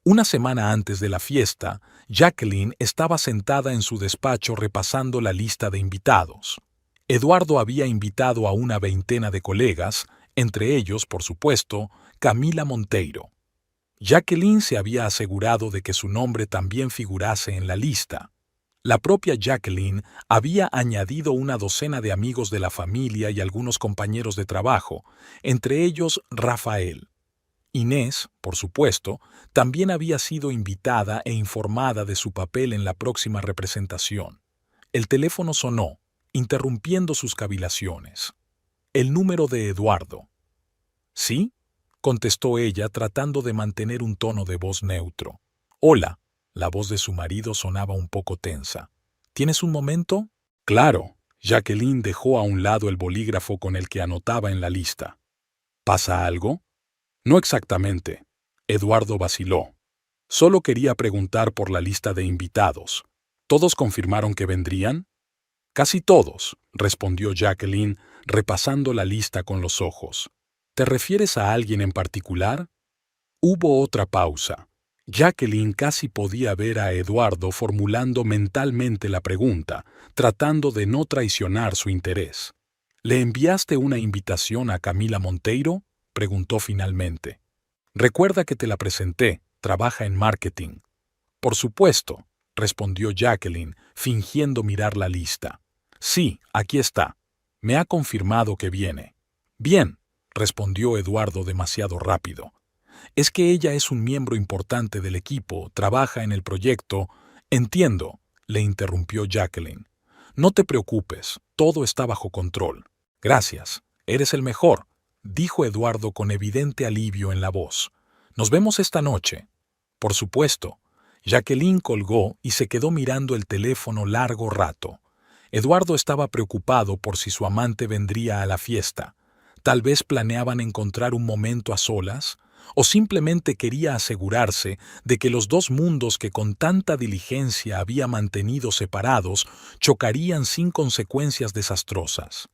Una semana antes de la fiesta, Jacqueline estaba sentada en su despacho repasando la lista de invitados. Eduardo había invitado a una veintena de colegas, entre ellos, por supuesto, Camila Monteiro. Jacqueline se había asegurado de que su nombre también figurase en la lista. La propia Jacqueline había añadido una docena de amigos de la familia y algunos compañeros de trabajo, entre ellos Rafael. Inés, por supuesto, también había sido invitada e informada de su papel en la próxima representación. El teléfono sonó, interrumpiendo sus cavilaciones. El número de Eduardo. ¿Sí?, contestó ella tratando de mantener un tono de voz neutro. Hola. La voz de su marido sonaba un poco tensa. ¿Tienes un momento? Claro. Jacqueline dejó a un lado el bolígrafo con el que anotaba en la lista. ¿Pasa algo? No exactamente. Eduardo vaciló. Solo quería preguntar por la lista de invitados. ¿Todos confirmaron que vendrían? Casi todos, respondió Jacqueline, repasando la lista con los ojos. ¿Te refieres a alguien en particular? Hubo otra pausa. Jacqueline casi podía ver a Eduardo formulando mentalmente la pregunta, tratando de no traicionar su interés. ¿Le enviaste una invitación a Camila Monteiro?, preguntó finalmente. Recuerda que te la presenté, trabaja en marketing. Por supuesto, respondió Jacqueline, fingiendo mirar la lista. Sí, aquí está. Me ha confirmado que viene. Bien, respondió Eduardo demasiado rápido. Es que ella es un miembro importante del equipo, trabaja en el proyecto. Entiendo, le interrumpió Jacqueline. No te preocupes, todo está bajo control. Gracias, eres el mejor, dijo Eduardo con evidente alivio en la voz. Nos vemos esta noche. Por supuesto. Jacqueline colgó y se quedó mirando el teléfono largo rato. Eduardo estaba preocupado por si su amante vendría a la fiesta. Tal vez planeaban encontrar un momento a solas, o simplemente quería asegurarse de que los dos mundos que con tanta diligencia había mantenido separados chocarían sin consecuencias desastrosas.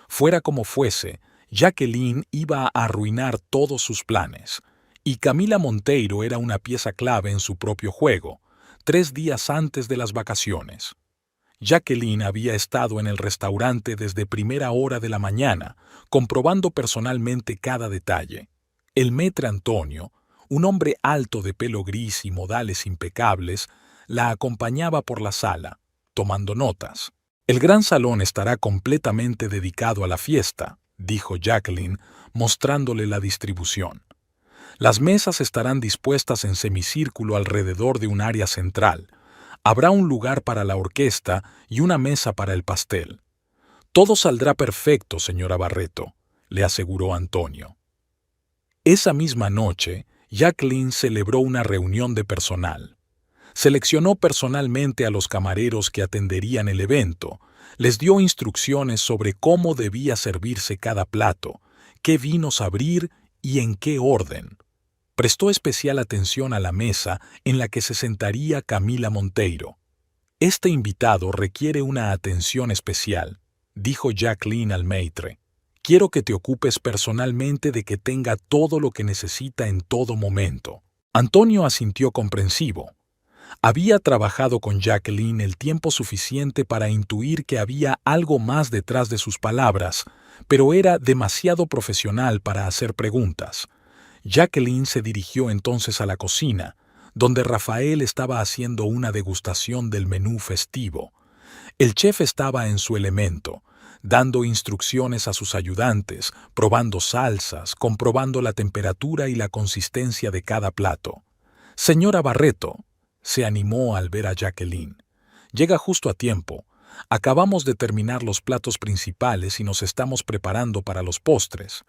Fuera como fuese, Jacqueline iba a arruinar todos sus planes, y Camila Monteiro era una pieza clave en su propio juego, 3 días antes de las vacaciones. Jacqueline había estado en el restaurante desde primera hora de la mañana, comprobando personalmente cada detalle. El maître Antonio, un hombre alto de pelo gris y modales impecables, la acompañaba por la sala, tomando notas. El gran salón estará completamente dedicado a la fiesta, dijo Jacqueline, mostrándole la distribución. Las mesas estarán dispuestas en semicírculo alrededor de un área central. Habrá un lugar para la orquesta y una mesa para el pastel. Todo saldrá perfecto, señora Barreto, le aseguró Antonio. Esa misma noche, Jacqueline celebró una reunión de personal. Seleccionó personalmente a los camareros que atenderían el evento, les dio instrucciones sobre cómo debía servirse cada plato, qué vinos abrir y en qué orden. Prestó especial atención a la mesa en la que se sentaría Camila Monteiro. Este invitado requiere una atención especial, dijo Jacqueline al maître. Quiero que te ocupes personalmente de que tenga todo lo que necesita en todo momento. Antonio asintió comprensivo. Había trabajado con Jacqueline el tiempo suficiente para intuir que había algo más detrás de sus palabras, pero era demasiado profesional para hacer preguntas. Jacqueline se dirigió entonces a la cocina, donde Rafael estaba haciendo una degustación del menú festivo. El chef estaba en su elemento, dando instrucciones a sus ayudantes, probando salsas, comprobando la temperatura y la consistencia de cada plato. «Señora Barreto», Se animó al ver a Jacqueline. Llega justo a tiempo. Acabamos de terminar los platos principales y nos estamos preparando para los postres.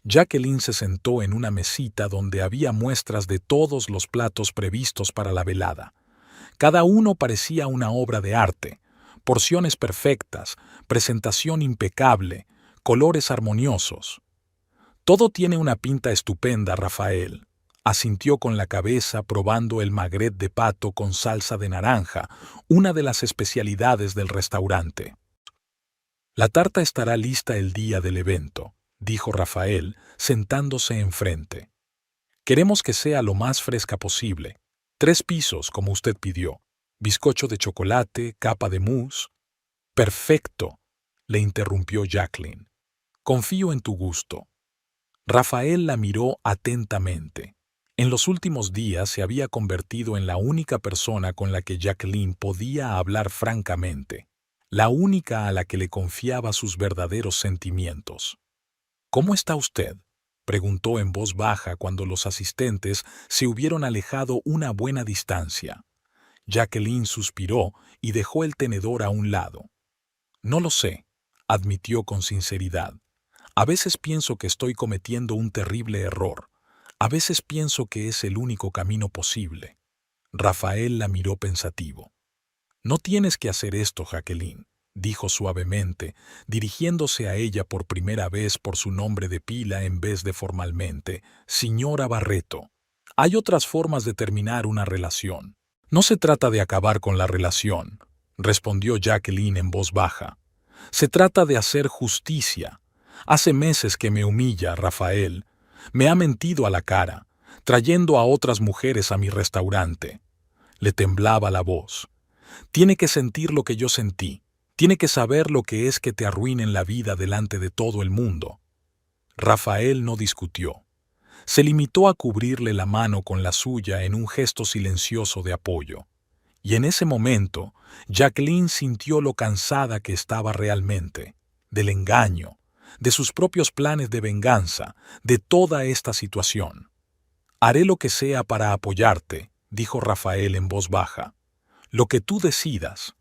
Jacqueline se sentó en una mesita donde había muestras de todos los platos previstos para la velada. Cada uno parecía una obra de arte. Porciones perfectas, presentación impecable, colores armoniosos. Todo tiene una pinta estupenda, Rafael. Asintió con la cabeza probando el magret de pato con salsa de naranja, una de las especialidades del restaurante. La tarta estará lista el día del evento, dijo Rafael, sentándose enfrente. Queremos que sea lo más fresca posible. 3 pisos, como usted pidió. Bizcocho de chocolate, capa de mousse. Perfecto, le interrumpió Jacqueline. Confío en tu gusto. Rafael la miró atentamente. En los últimos días se había convertido en la única persona con la que Jacqueline podía hablar francamente, la única a la que le confiaba sus verdaderos sentimientos. ¿Cómo está usted?, preguntó en voz baja cuando los asistentes se hubieron alejado una buena distancia. Jacqueline suspiró y dejó el tenedor a un lado. No lo sé, admitió con sinceridad. A veces pienso que estoy cometiendo un terrible error. A veces pienso que es el único camino posible. Rafael la miró pensativo. No tienes que hacer esto, Jacqueline, dijo suavemente, dirigiéndose a ella por primera vez por su nombre de pila en vez de formalmente, señora Barreto. Hay otras formas de terminar una relación. No se trata de acabar con la relación, respondió Jacqueline en voz baja. Se trata de hacer justicia. Hace meses que me humilla, Rafael. Me ha mentido a la cara, trayendo a otras mujeres a mi restaurante. Le temblaba la voz. Tiene que sentir lo que yo sentí. Tiene que saber lo que es que te arruinen la vida delante de todo el mundo. Rafael no discutió. Se limitó a cubrirle la mano con la suya en un gesto silencioso de apoyo. Y en ese momento, Jacqueline sintió lo cansada que estaba realmente, del engaño, de sus propios planes de venganza, de toda esta situación. Haré lo que sea para apoyarte, dijo Rafael en voz baja. Lo que tú decidas.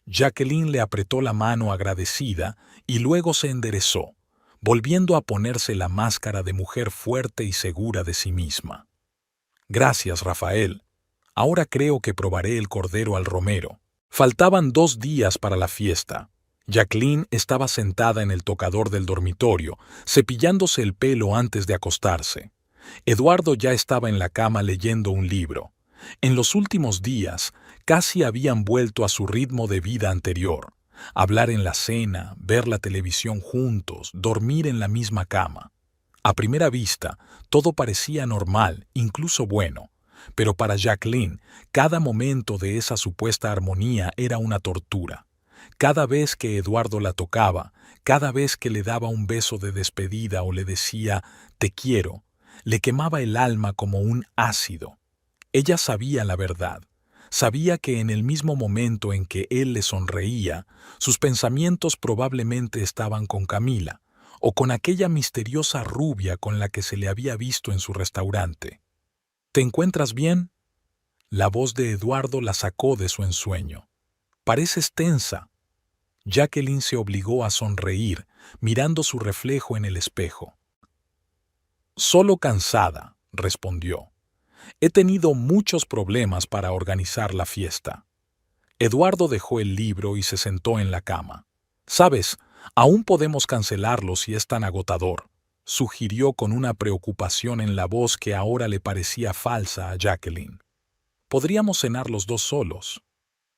Jacqueline le apretó la mano agradecida y luego se enderezó, volviendo a ponerse la máscara de mujer fuerte y segura de sí misma. Gracias, Rafael. Ahora creo que probaré el cordero al romero. Faltaban 2 días para la fiesta. Jacqueline estaba sentada en el tocador del dormitorio, cepillándose el pelo antes de acostarse. Eduardo ya estaba en la cama leyendo un libro. En los últimos días, casi habían vuelto a su ritmo de vida anterior. Hablar en la cena, ver la televisión juntos, dormir en la misma cama. A primera vista, todo parecía normal, incluso bueno. Pero para Jacqueline, cada momento de esa supuesta armonía era una tortura. Cada vez que Eduardo la tocaba, cada vez que le daba un beso de despedida o le decía «te quiero», le quemaba el alma como un ácido. Ella sabía la verdad. Sabía que en el mismo momento en que él le sonreía, sus pensamientos probablemente estaban con Camila, o con aquella misteriosa rubia con la que se le había visto en su restaurante. ¿Te encuentras bien? La voz de Eduardo la sacó de su ensueño. Pareces tensa. Jacqueline se obligó a sonreír, mirando su reflejo en el espejo. Solo cansada, respondió. He tenido muchos problemas para organizar la fiesta. Eduardo dejó el libro y se sentó en la cama. «Sabes, aún podemos cancelarlo si es tan agotador», sugirió con una preocupación en la voz que ahora le parecía falsa a Jacqueline. «Podríamos cenar los 2 solos».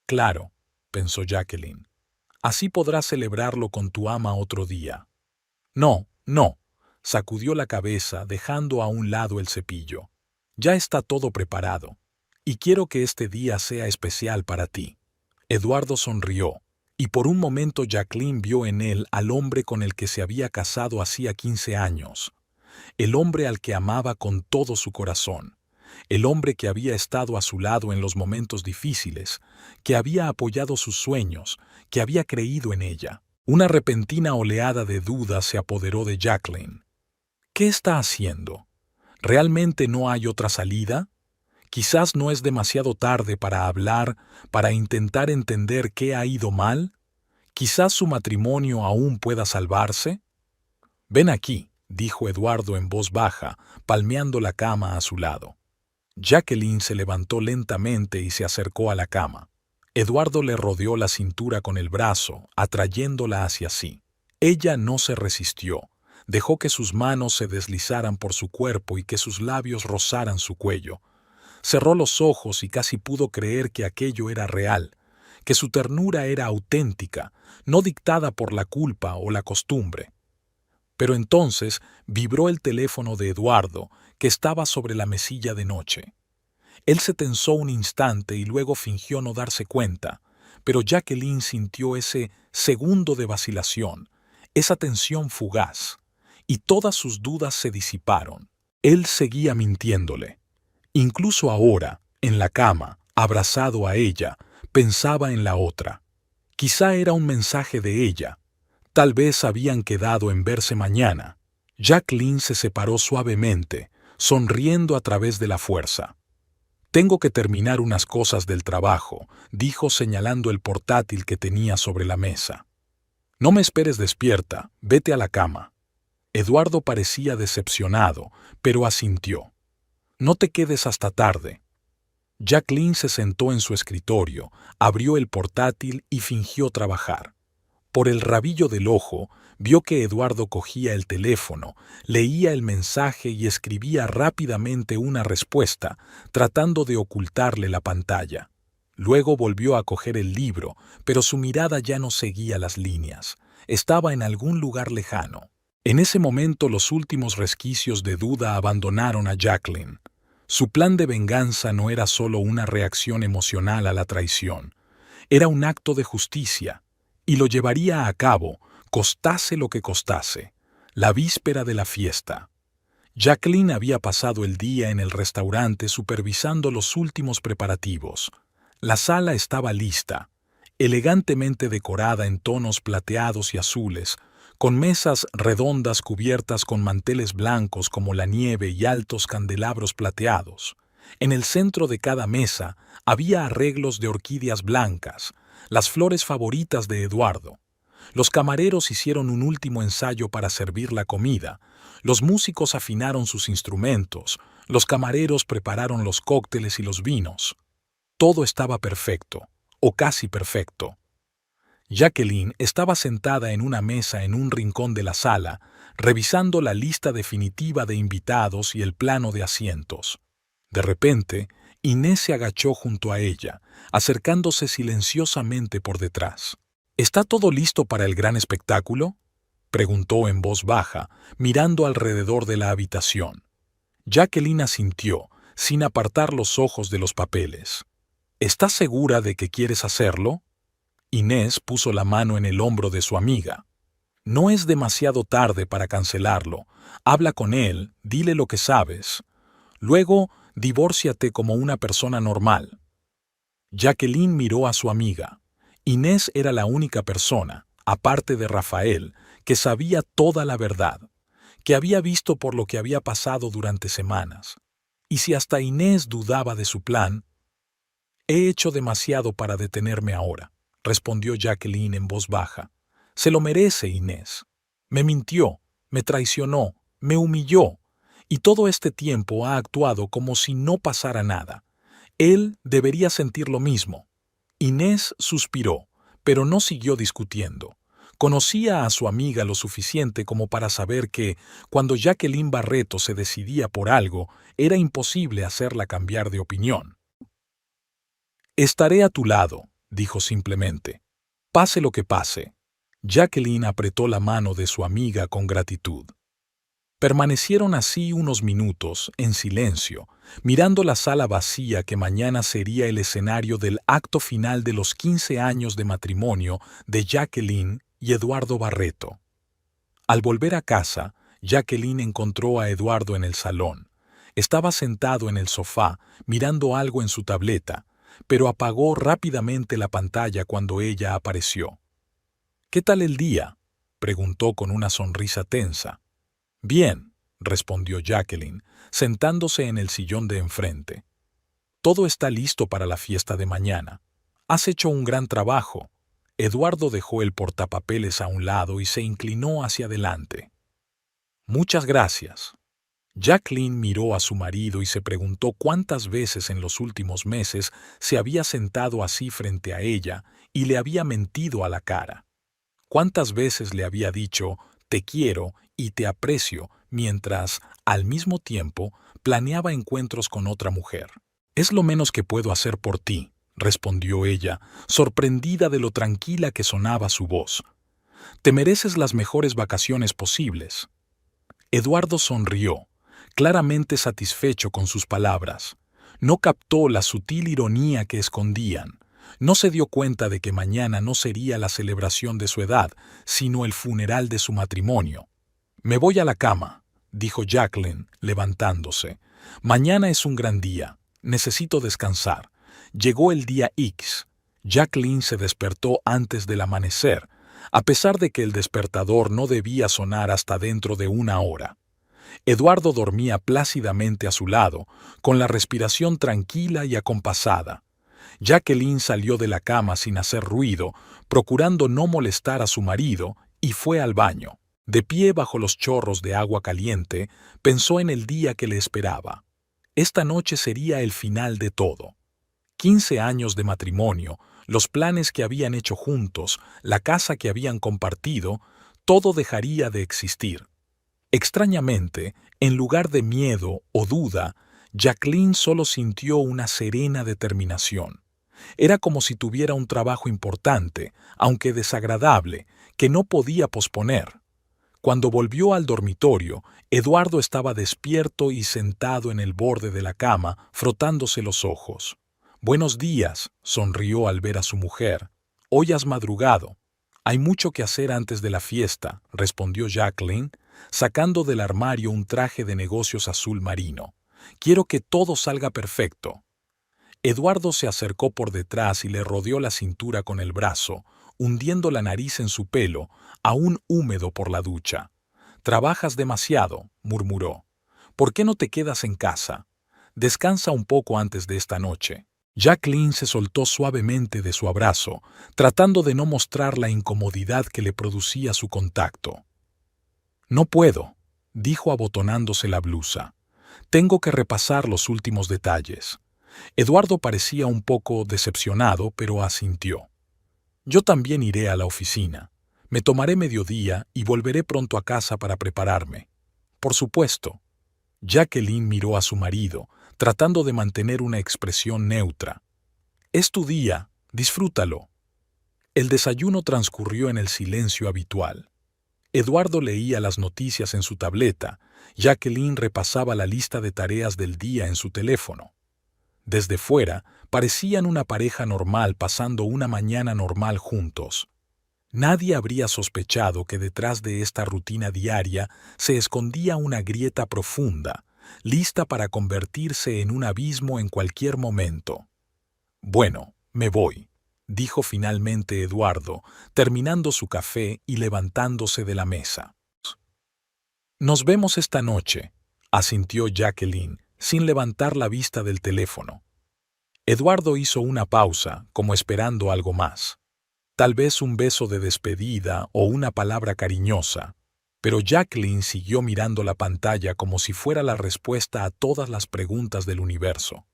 «Claro», pensó Jacqueline. «Así podrás celebrarlo con tu ama otro día». «No, no», sacudió la cabeza dejando a un lado el cepillo. «Ya está todo preparado, y quiero que este día sea especial para ti». Eduardo sonrió, y por un momento Jacqueline vio en él al hombre con el que se había casado hacía 15 años, el hombre al que amaba con todo su corazón, el hombre que había estado a su lado en los momentos difíciles, que había apoyado sus sueños, que había creído en ella. Una repentina oleada de dudas se apoderó de Jacqueline. ¿Qué está haciendo? ¿Realmente no hay otra salida? Quizás no es demasiado tarde para hablar, para intentar entender qué ha ido mal. Quizás su matrimonio aún pueda salvarse. Ven aquí, dijo Eduardo en voz baja, palmeando la cama a su lado. Jacqueline se levantó lentamente y se acercó a la cama. Eduardo le rodeó la cintura con el brazo, atrayéndola hacia sí. Ella no se resistió. Dejó que sus manos se deslizaran por su cuerpo y que sus labios rozaran su cuello. Cerró los ojos y casi pudo creer que aquello era real, que su ternura era auténtica, no dictada por la culpa o la costumbre. Pero entonces vibró el teléfono de Eduardo, que estaba sobre la mesilla de noche. Él se tensó un instante y luego fingió no darse cuenta, pero Jacqueline sintió ese segundo de vacilación, esa tensión fugaz, y todas sus dudas se disiparon. Él seguía mintiéndole. Incluso ahora, en la cama, abrazado a ella, pensaba en la otra. Quizá era un mensaje de ella. Tal vez habían quedado en verse mañana. Jacqueline se separó suavemente, sonriendo a través de la fuerza. «Tengo que terminar unas cosas del trabajo», dijo señalando el portátil que tenía sobre la mesa. «No me esperes despierta, vete a la cama». Eduardo parecía decepcionado, pero asintió. «No te quedes hasta tarde». Jacqueline se sentó en su escritorio, abrió el portátil y fingió trabajar. Por el rabillo del ojo, vio que Eduardo cogía el teléfono, leía el mensaje y escribía rápidamente una respuesta, tratando de ocultarle la pantalla. Luego volvió a coger el libro, pero su mirada ya no seguía las líneas. Estaba en algún lugar lejano. En ese momento los últimos resquicios de duda abandonaron a Jacqueline. Su plan de venganza no era solo una reacción emocional a la traición. Era un acto de justicia. Y lo llevaría a cabo, costase lo que costase, la víspera de la fiesta. Jacqueline había pasado el día en el restaurante supervisando los últimos preparativos. La sala estaba lista, elegantemente decorada en tonos plateados y azules, con mesas redondas cubiertas con manteles blancos como la nieve y altos candelabros plateados. En el centro de cada mesa había arreglos de orquídeas blancas, las flores favoritas de Eduardo. Los camareros hicieron un último ensayo para servir la comida, los músicos afinaron sus instrumentos, los camareros prepararon los cócteles y los vinos. Todo estaba perfecto, o casi perfecto. Jacqueline estaba sentada en una mesa en un rincón de la sala, revisando la lista definitiva de invitados y el plano de asientos. De repente, Inés se agachó junto a ella, acercándose silenciosamente por detrás. «¿Está todo listo para el gran espectáculo?», preguntó en voz baja, mirando alrededor de la habitación. Jacqueline asintió, sin apartar los ojos de los papeles. «¿Estás segura de que quieres hacerlo?». Inés puso la mano en el hombro de su amiga. «No es demasiado tarde para cancelarlo. Habla con él, dile lo que sabes. Luego, divórciate como una persona normal». Jacqueline miró a su amiga. Inés era la única persona, aparte de Rafael, que sabía toda la verdad, que había visto por lo que había pasado durante semanas. Y si hasta Inés dudaba de su plan, «He hecho demasiado para detenerme ahora», respondió Jacqueline en voz baja. «Se lo merece, Inés. Me mintió, me traicionó, me humilló, y todo este tiempo ha actuado como si no pasara nada. Él debería sentir lo mismo». Inés suspiró, pero no siguió discutiendo. Conocía a su amiga lo suficiente como para saber que, cuando Jacqueline Barreto se decidía por algo, era imposible hacerla cambiar de opinión. «Estaré a tu lado», dijo simplemente. «Pase lo que pase». Jacqueline apretó la mano de su amiga con gratitud. Permanecieron así unos minutos, en silencio, mirando la sala vacía que mañana sería el escenario del acto final de los 15 años de matrimonio de Jacqueline y Eduardo Barreto. Al volver a casa, Jacqueline encontró a Eduardo en el salón. Estaba sentado en el sofá, mirando algo en su tableta, pero apagó rápidamente la pantalla cuando ella apareció. «¿Qué tal el día?», preguntó con una sonrisa tensa. «Bien», respondió Jacqueline, sentándose en el sillón de enfrente. Todo está listo para la fiesta de mañana. Has hecho un gran trabajo. Eduardo dejó el portapapeles a un lado y se inclinó hacia adelante. Muchas gracias. Jacqueline miró a su marido y se preguntó cuántas veces en los últimos meses se había sentado así frente a ella y le había mentido a la cara. Cuántas veces le había dicho «te quiero» y «te aprecio» mientras, al mismo tiempo, planeaba encuentros con otra mujer. «Es lo menos que puedo hacer por ti», respondió ella, sorprendida de lo tranquila que sonaba su voz. «Te mereces las mejores vacaciones posibles». Eduardo sonrió, claramente satisfecho con sus palabras. No captó la sutil ironía que escondían. No se dio cuenta de que mañana no sería la celebración de su edad, sino el funeral de su matrimonio. «Me voy a la cama», dijo Jacqueline, levantándose. «Mañana es un gran día. Necesito descansar». Llegó el día X. Jacqueline se despertó antes del amanecer, a pesar de que el despertador no debía sonar hasta dentro de una hora. Eduardo dormía plácidamente a su lado, con la respiración tranquila y acompasada. Jacqueline salió de la cama sin hacer ruido, procurando no molestar a su marido, y fue al baño. De pie bajo los chorros de agua caliente, pensó en el día que le esperaba. Esta noche sería el final de todo. 15 años de matrimonio, los planes que habían hecho juntos, la casa que habían compartido, todo dejaría de existir. Extrañamente, en lugar de miedo o duda, Jacqueline solo sintió una serena determinación. Era como si tuviera un trabajo importante, aunque desagradable, que no podía posponer. Cuando volvió al dormitorio, Eduardo estaba despierto y sentado en el borde de la cama, frotándose los ojos. «Buenos días», sonrió al ver a su mujer. «Hoy has madrugado». «Hay mucho que hacer antes de la fiesta», respondió Jacqueline, sacando del armario un traje de negocios azul marino. «Quiero que todo salga perfecto». Eduardo se acercó por detrás y le rodeó la cintura con el brazo, hundiendo la nariz en su pelo, aún húmedo por la ducha. «Trabajas demasiado», murmuró. «¿Por qué no te quedas en casa? Descansa un poco antes de esta noche». Jacqueline se soltó suavemente de su abrazo, tratando de no mostrar la incomodidad que le producía su contacto. «No puedo», dijo abotonándose la blusa. «Tengo que repasar los últimos detalles». Eduardo parecía un poco decepcionado, pero asintió. «Yo también iré a la oficina. Me tomaré mediodía y volveré pronto a casa para prepararme». «Por supuesto». Jacqueline miró a su marido, tratando de mantener una expresión neutra. «Es tu día, disfrútalo». El desayuno transcurrió en el silencio habitual. Eduardo leía las noticias en su tableta, Jacqueline repasaba la lista de tareas del día en su teléfono. Desde fuera, parecían una pareja normal pasando una mañana normal juntos. Nadie habría sospechado que detrás de esta rutina diaria se escondía una grieta profunda, lista para convertirse en un abismo en cualquier momento. «Bueno, me voy», dijo finalmente Eduardo, terminando su café y levantándose de la mesa. «Nos vemos esta noche», asintió Jacqueline, sin levantar la vista del teléfono. Eduardo hizo una pausa, como esperando algo más. Tal vez un beso de despedida o una palabra cariñosa, pero Jacqueline siguió mirando la pantalla como si fuera la respuesta a todas las preguntas del universo.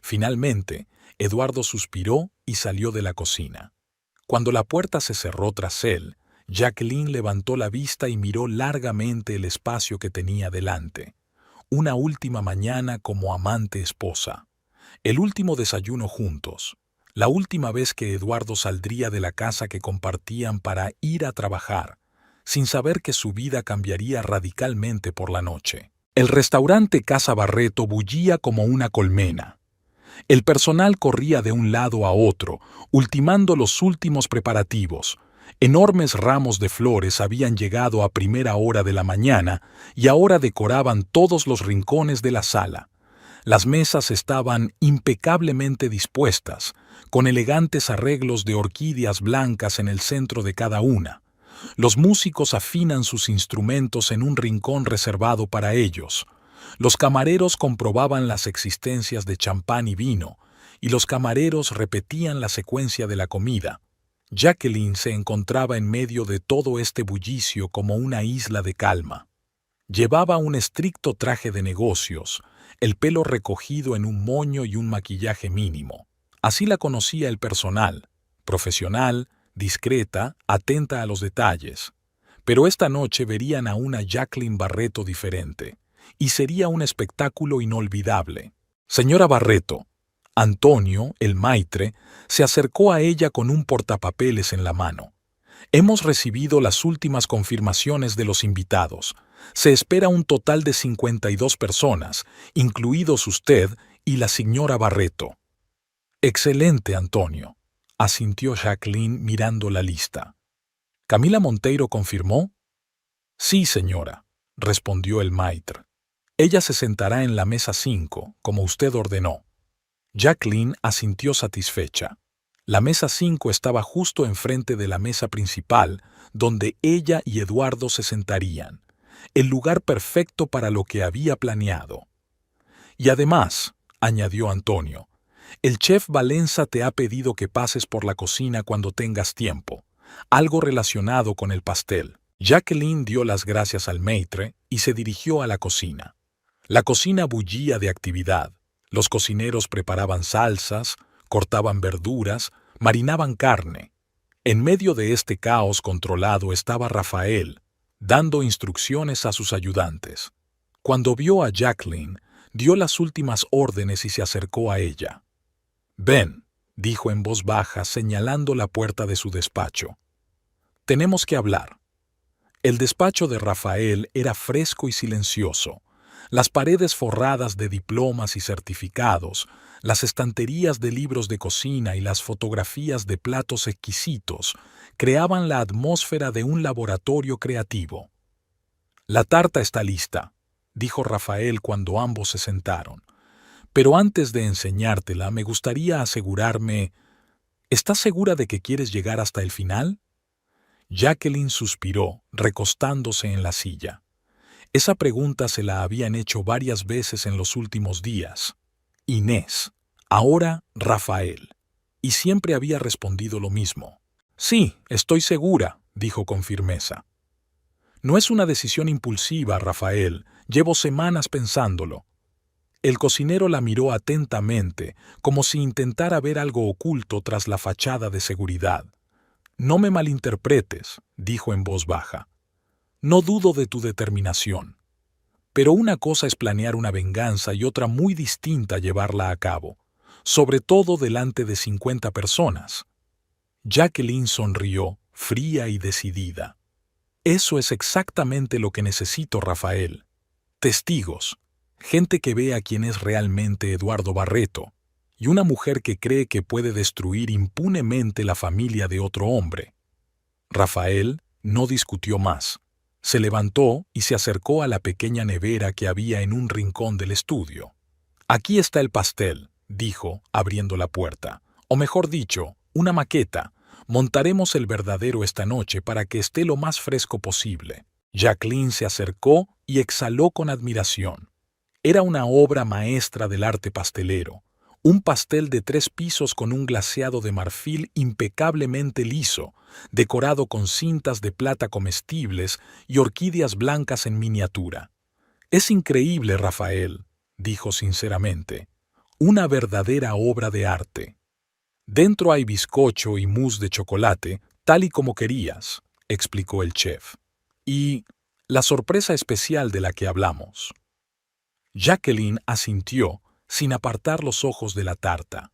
Finalmente, Eduardo suspiró y salió de la cocina. Cuando la puerta se cerró tras él, Jacqueline levantó la vista y miró largamente el espacio que tenía delante. Una última mañana como amante esposa. El último desayuno juntos. La última vez que Eduardo saldría de la casa que compartían para ir a trabajar, sin saber que su vida cambiaría radicalmente por la noche. El restaurante Casa Barreto bullía como una colmena. El personal corría de un lado a otro, ultimando los últimos preparativos. Enormes ramos de flores habían llegado a primera hora de la mañana y ahora decoraban todos los rincones de la sala. Las mesas estaban impecablemente dispuestas, con elegantes arreglos de orquídeas blancas en el centro de cada una. Los músicos afinan sus instrumentos en un rincón reservado para ellos. Los camareros comprobaban las existencias de champán y vino, y los camareros repetían la secuencia de la comida. Jacqueline se encontraba en medio de todo este bullicio como una isla de calma. Llevaba un estricto traje de negocios, el pelo recogido en un moño y un maquillaje mínimo. Así la conocía el personal, profesional, discreta, atenta a los detalles. Pero esta noche verían a una Jacqueline Barreto diferente, y sería un espectáculo inolvidable. Señora Barreto, Antonio, el maitre, se acercó a ella con un portapapeles en la mano. Hemos recibido las últimas confirmaciones de los invitados. Se espera un total de 52 personas, incluidos usted y la señora Barreto. Excelente, Antonio, asintió Jacqueline mirando la lista. ¿Camila Monteiro confirmó? Sí, señora, respondió el maitre. Ella se sentará en la mesa 5, como usted ordenó. Jacqueline asintió satisfecha. La mesa 5 estaba justo enfrente de la mesa principal, donde ella y Eduardo se sentarían. El lugar perfecto para lo que había planeado. Y además, añadió Antonio, el chef Valenza te ha pedido que pases por la cocina cuando tengas tiempo, algo relacionado con el pastel. Jacqueline dio las gracias al maître y se dirigió a la cocina. La cocina bullía de actividad. Los cocineros preparaban salsas, cortaban verduras, marinaban carne. En medio de este caos controlado estaba Rafael, dando instrucciones a sus ayudantes. Cuando vio a Jacqueline, dio las últimas órdenes y se acercó a ella. «Ven», dijo en voz baja, señalando la puerta de su despacho. «Tenemos que hablar». El despacho de Rafael era fresco y silencioso. Las paredes forradas de diplomas y certificados, las estanterías de libros de cocina y las fotografías de platos exquisitos creaban la atmósfera de un laboratorio creativo. «La tarta está lista», dijo Rafael cuando ambos se sentaron. «Pero antes de enseñártela me gustaría asegurarme... ¿Estás segura de que quieres llegar hasta el final?» Jacqueline suspiró, recostándose en la silla. Esa pregunta se la habían hecho varias veces en los últimos días. Inés, ahora Rafael. Y siempre había respondido lo mismo. «Sí, estoy segura», dijo con firmeza. «No es una decisión impulsiva, Rafael. Llevo semanas pensándolo». El cocinero la miró atentamente, como si intentara ver algo oculto tras la fachada de seguridad. «No me malinterpretes», dijo en voz baja. «No dudo de tu determinación. Pero una cosa es planear una venganza y otra muy distinta llevarla a cabo, sobre todo delante de 50 personas». Jacqueline sonrió, fría y decidida. «Eso es exactamente lo que necesito, Rafael. Testigos, gente que vea quién es realmente Eduardo Barreto, y una mujer que cree que puede destruir impunemente la familia de otro hombre». Rafael no discutió más. Se levantó y se acercó a la pequeña nevera que había en un rincón del estudio. «Aquí está el pastel», dijo, abriendo la puerta. «O mejor dicho, una maqueta. Montaremos el verdadero esta noche para que esté lo más fresco posible». Jacqueline se acercó y exhaló con admiración. Era una obra maestra del arte pastelero. Un pastel de 3 pisos con un glaseado de marfil impecablemente liso, decorado con cintas de plata comestibles y orquídeas blancas en miniatura. «Es increíble, Rafael», dijo sinceramente. «Una verdadera obra de arte». «Dentro hay bizcocho y mousse de chocolate, tal y como querías», explicó el chef. «Y la sorpresa especial de la que hablamos». Jacqueline asintió, sin apartar los ojos de la tarta.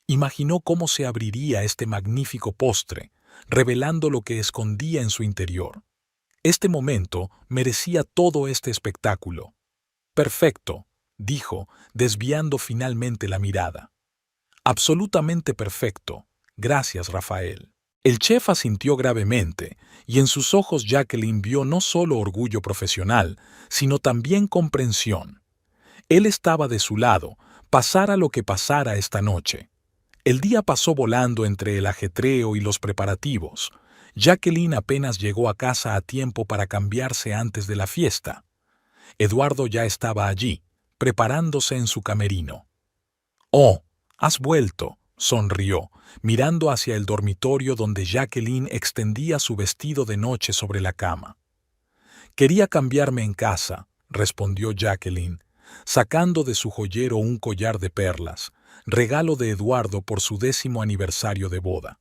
Imaginó cómo se abriría este magnífico postre, revelando lo que escondía en su interior. Este momento merecía todo este espectáculo. «Perfecto», dijo, desviando finalmente la mirada. «Absolutamente perfecto. Gracias, Rafael». El chef asintió gravemente, y en sus ojos Jacqueline vio no solo orgullo profesional, sino también comprensión. Él estaba de su lado, pasara lo que pasara esta noche. El día pasó volando entre el ajetreo y los preparativos. Jacqueline apenas llegó a casa a tiempo para cambiarse antes de la fiesta. Eduardo ya estaba allí, preparándose en su camerino. «Oh, has vuelto», sonrió, mirando hacia el dormitorio donde Jacqueline extendía su vestido de noche sobre la cama. «Quería cambiarme en casa», respondió Jacqueline, sacando de su joyero un collar de perlas, regalo de Eduardo por su 10º aniversario de boda.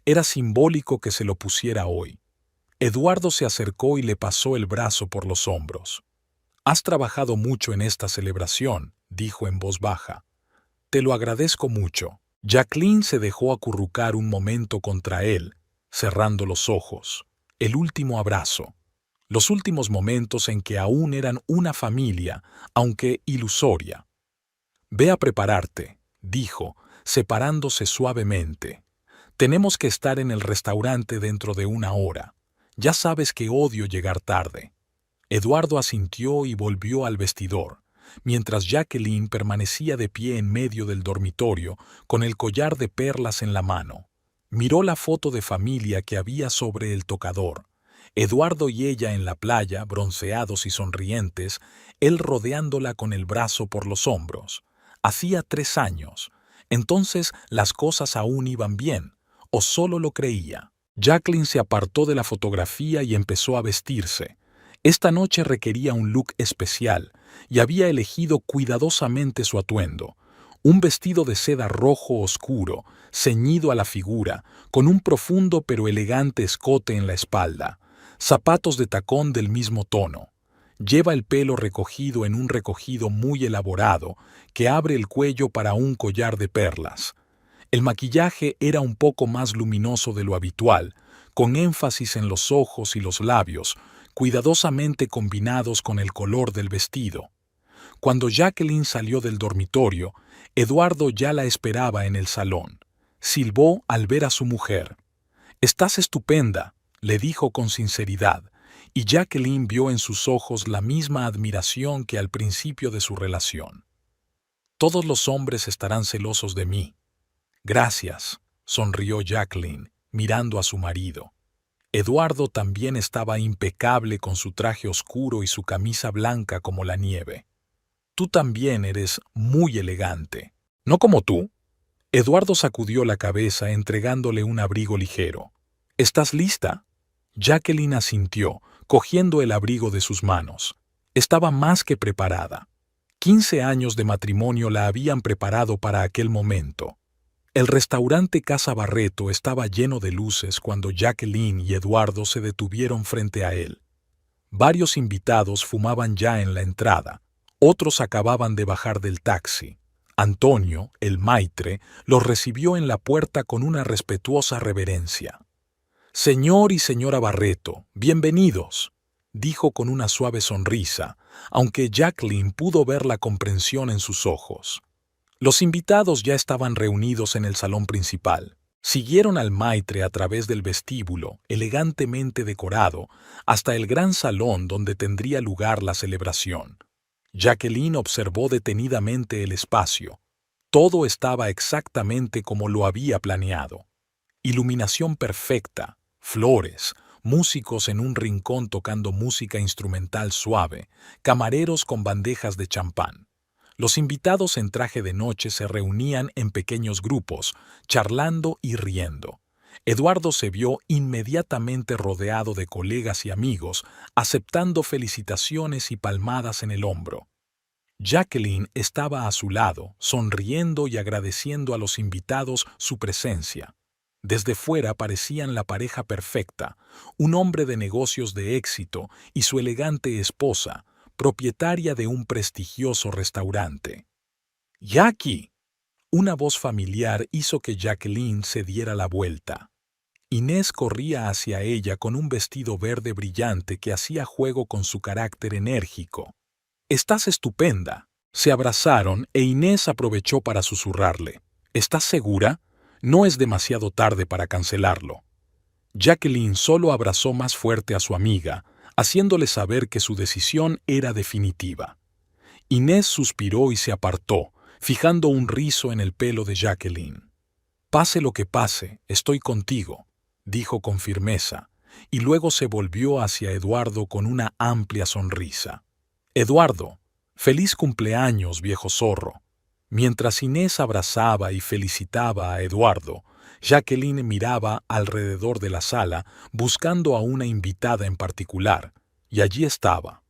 Era simbólico que se lo pusiera hoy. Eduardo se acercó y le pasó el brazo por los hombros. «Has trabajado mucho en esta celebración», dijo en voz baja. «Te lo agradezco mucho». Jacqueline se dejó acurrucar un momento contra él, cerrando los ojos. El último abrazo. Los últimos momentos en que aún eran una familia, aunque ilusoria. «Ve a prepararte», dijo, separándose suavemente. «Tenemos que estar en el restaurante dentro de 1 hora. Ya sabes que odio llegar tarde». Eduardo asintió y volvió al vestidor, mientras Jacqueline permanecía de pie en medio del dormitorio con el collar de perlas en la mano. Miró la foto de familia que había sobre el tocador. Eduardo y ella en la playa, bronceados y sonrientes, él rodeándola con el brazo por los hombros. Hacía 3 años. Entonces las cosas aún iban bien, o solo lo creía. Jacqueline se apartó de la fotografía y empezó a vestirse. Esta noche requería un look especial y había elegido cuidadosamente su atuendo. Un vestido de seda rojo oscuro, ceñido a la figura, con un profundo pero elegante escote en la espalda. Zapatos de tacón del mismo tono. Lleva el pelo recogido en un recogido muy elaborado que abre el cuello para un collar de perlas. El maquillaje era un poco más luminoso de lo habitual, con énfasis en los ojos y los labios, cuidadosamente combinados con el color del vestido. Cuando Jacqueline salió del dormitorio, Eduardo ya la esperaba en el salón. Silbó al ver a su mujer. «Estás estupenda», le dijo con sinceridad, y Jacqueline vio en sus ojos la misma admiración que al principio de su relación. «Todos los hombres estarán celosos de mí». «Gracias», sonrió Jacqueline, mirando a su marido. Eduardo también estaba impecable con su traje oscuro y su camisa blanca como la nieve. «Tú también eres muy elegante». «¿No como tú?» Eduardo sacudió la cabeza entregándole un abrigo ligero. «¿Estás lista?» Jacqueline asintió, cogiendo el abrigo de sus manos. Estaba más que preparada. 15 años de matrimonio la habían preparado para aquel momento. El restaurante Casa Barreto estaba lleno de luces cuando Jacqueline y Eduardo se detuvieron frente a él. Varios invitados fumaban ya en la entrada, otros acababan de bajar del taxi. Antonio, el maitre, los recibió en la puerta con una respetuosa reverencia. «Señor y señora Barreto, bienvenidos», dijo con una suave sonrisa, aunque Jacqueline pudo ver la comprensión en sus ojos. Los invitados ya estaban reunidos en el salón principal. Siguieron al maitre a través del vestíbulo, elegantemente decorado, hasta el gran salón donde tendría lugar la celebración. Jacqueline observó detenidamente el espacio. Todo estaba exactamente como lo había planeado. Iluminación perfecta, flores, músicos en un rincón tocando música instrumental suave, camareros con bandejas de champán. Los invitados en traje de noche se reunían en pequeños grupos, charlando y riendo. Eduardo se vio inmediatamente rodeado de colegas y amigos, aceptando felicitaciones y palmadas en el hombro. Jacqueline estaba a su lado, sonriendo y agradeciendo a los invitados su presencia. Desde fuera parecían la pareja perfecta, un hombre de negocios de éxito y su elegante esposa, propietaria de un prestigioso restaurante. «Jackie». Una voz familiar hizo que Jacqueline se diera la vuelta. Inés corría hacia ella con un vestido verde brillante que hacía juego con su carácter enérgico. «Estás estupenda». Se abrazaron e Inés aprovechó para susurrarle. «¿Estás segura? No es demasiado tarde para cancelarlo». Jacqueline solo abrazó más fuerte a su amiga, haciéndole saber que su decisión era definitiva. Inés suspiró y se apartó, fijando un rizo en el pelo de Jacqueline. «Pase lo que pase, estoy contigo», dijo con firmeza, y luego se volvió hacia Eduardo con una amplia sonrisa. Eduardo, feliz cumpleaños, viejo zorro. Mientras Inés abrazaba y felicitaba a Eduardo, Jacqueline miraba alrededor de la sala buscando a una invitada en particular, y allí estaba.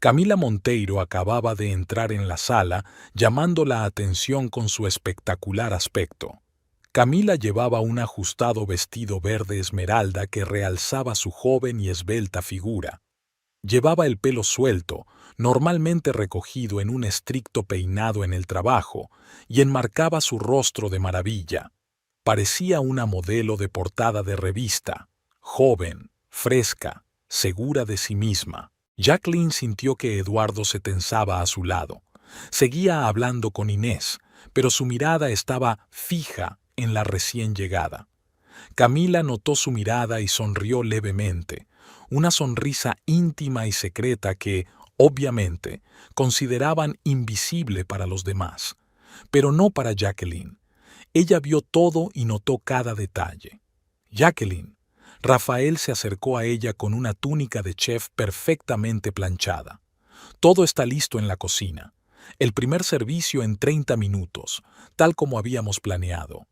Camila Monteiro acababa de entrar en la sala, llamando la atención con su espectacular aspecto. Camila llevaba un ajustado vestido verde esmeralda que realzaba su joven y esbelta figura. Llevaba el pelo suelto, normalmente recogido en un estricto peinado en el trabajo, y enmarcaba su rostro de maravilla. Parecía una modelo de portada de revista, joven, fresca, segura de sí misma. Jacqueline sintió que Eduardo se tensaba a su lado. Seguía hablando con Inés, pero su mirada estaba fija en la recién llegada. Camila notó su mirada y sonrió levemente, una sonrisa íntima y secreta que, obviamente, consideraban invisible para los demás, pero no para Jacqueline. Ella vio todo y notó cada detalle. Jacqueline. Rafael se acercó a ella con una túnica de chef perfectamente planchada. Todo está listo en la cocina. El primer servicio en 30 minutos, tal como habíamos planeado.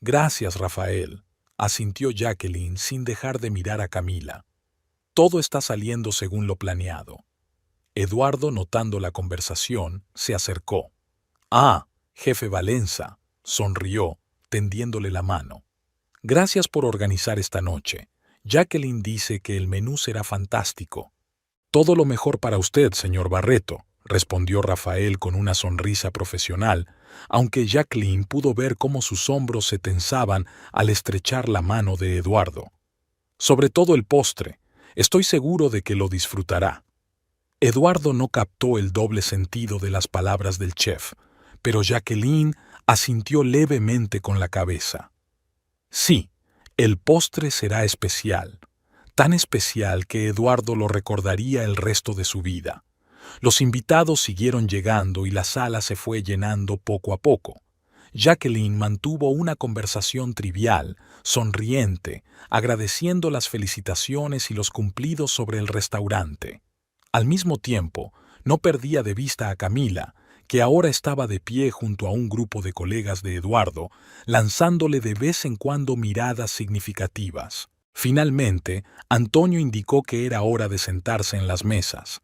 Gracias, Rafael, asintió Jacqueline sin dejar de mirar a Camila. Todo está saliendo según lo planeado. Eduardo, notando la conversación, se acercó. Ah, jefe Valenza, sonrió, tendiéndole la mano. Gracias por organizar esta noche. Jacqueline dice que el menú será fantástico. Todo lo mejor para usted, señor Barreto, respondió Rafael con una sonrisa profesional, aunque Jacqueline pudo ver cómo sus hombros se tensaban al estrechar la mano de Eduardo. Sobre todo el postre, estoy seguro de que lo disfrutará. Eduardo no captó el doble sentido de las palabras del chef, pero Jacqueline asintió levemente con la cabeza. Sí, el postre será especial, tan especial que Eduardo lo recordaría el resto de su vida. Los invitados siguieron llegando y la sala se fue llenando poco a poco. Jacqueline mantuvo una conversación trivial, sonriente, agradeciendo las felicitaciones y los cumplidos sobre el restaurante. Al mismo tiempo, no perdía de vista a Camila, que ahora estaba de pie junto a un grupo de colegas de Eduardo, lanzándole de vez en cuando miradas significativas. Finalmente, Antonio indicó que era hora de sentarse en las mesas.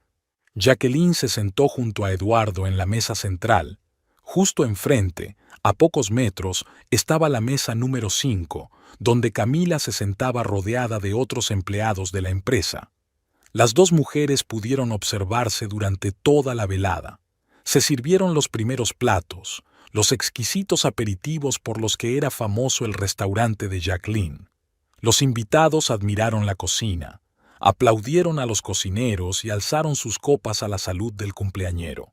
Jacqueline se sentó junto a Eduardo en la mesa central. Justo enfrente, a pocos metros, estaba la mesa número 5, donde Camila se sentaba rodeada de otros empleados de la empresa. Las dos mujeres pudieron observarse durante toda la velada. Se sirvieron los primeros platos, los exquisitos aperitivos por los que era famoso el restaurante de Jacqueline. Los invitados admiraron la cocina, aplaudieron a los cocineros y alzaron sus copas a la salud del cumpleañero.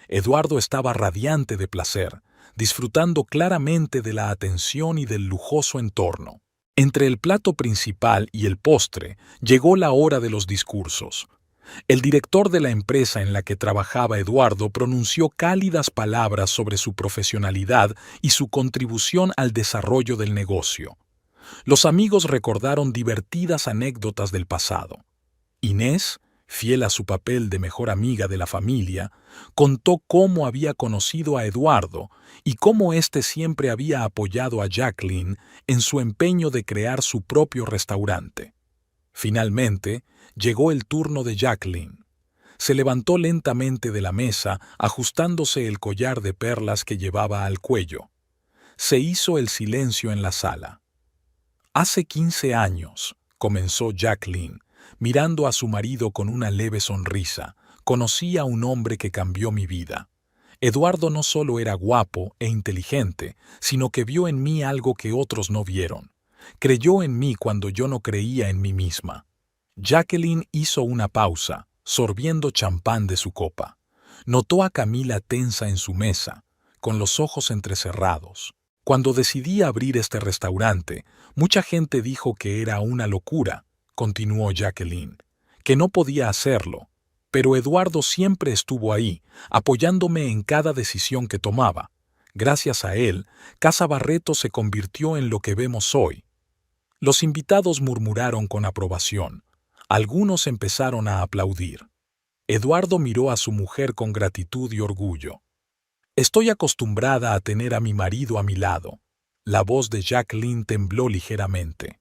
Eduardo estaba radiante de placer, disfrutando claramente de la atención y del lujoso entorno. Entre el plato principal y el postre llegó la hora de los discursos. El director de la empresa en la que trabajaba Eduardo pronunció cálidas palabras sobre su profesionalidad y su contribución al desarrollo del negocio. Los amigos recordaron divertidas anécdotas del pasado. Inés, fiel a su papel de mejor amiga de la familia, contó cómo había conocido a Eduardo y cómo éste siempre había apoyado a Jacqueline en su empeño de crear su propio restaurante. Finalmente, llegó el turno de Jacqueline. Se levantó lentamente de la mesa, ajustándose el collar de perlas que llevaba al cuello. Se hizo el silencio en la sala. Hace 15 años, comenzó Jacqueline, mirando a su marido con una leve sonrisa, conocí a un hombre que cambió mi vida. Eduardo no solo era guapo e inteligente, sino que vio en mí algo que otros no vieron. Creyó en mí cuando yo no creía en mí misma. Jacqueline hizo una pausa, sorbiendo champán de su copa. Notó a Camila tensa en su mesa, con los ojos entrecerrados. Cuando decidí abrir este restaurante, mucha gente dijo que era una locura, continuó Jacqueline, que no podía hacerlo, pero Eduardo siempre estuvo ahí, apoyándome en cada decisión que tomaba. Gracias a él, Casa Barreto se convirtió en lo que vemos hoy. Los invitados murmuraron con aprobación. Algunos empezaron a aplaudir. Eduardo miró a su mujer con gratitud y orgullo. Estoy acostumbrada a tener a mi marido a mi lado. La voz de Jacqueline tembló ligeramente.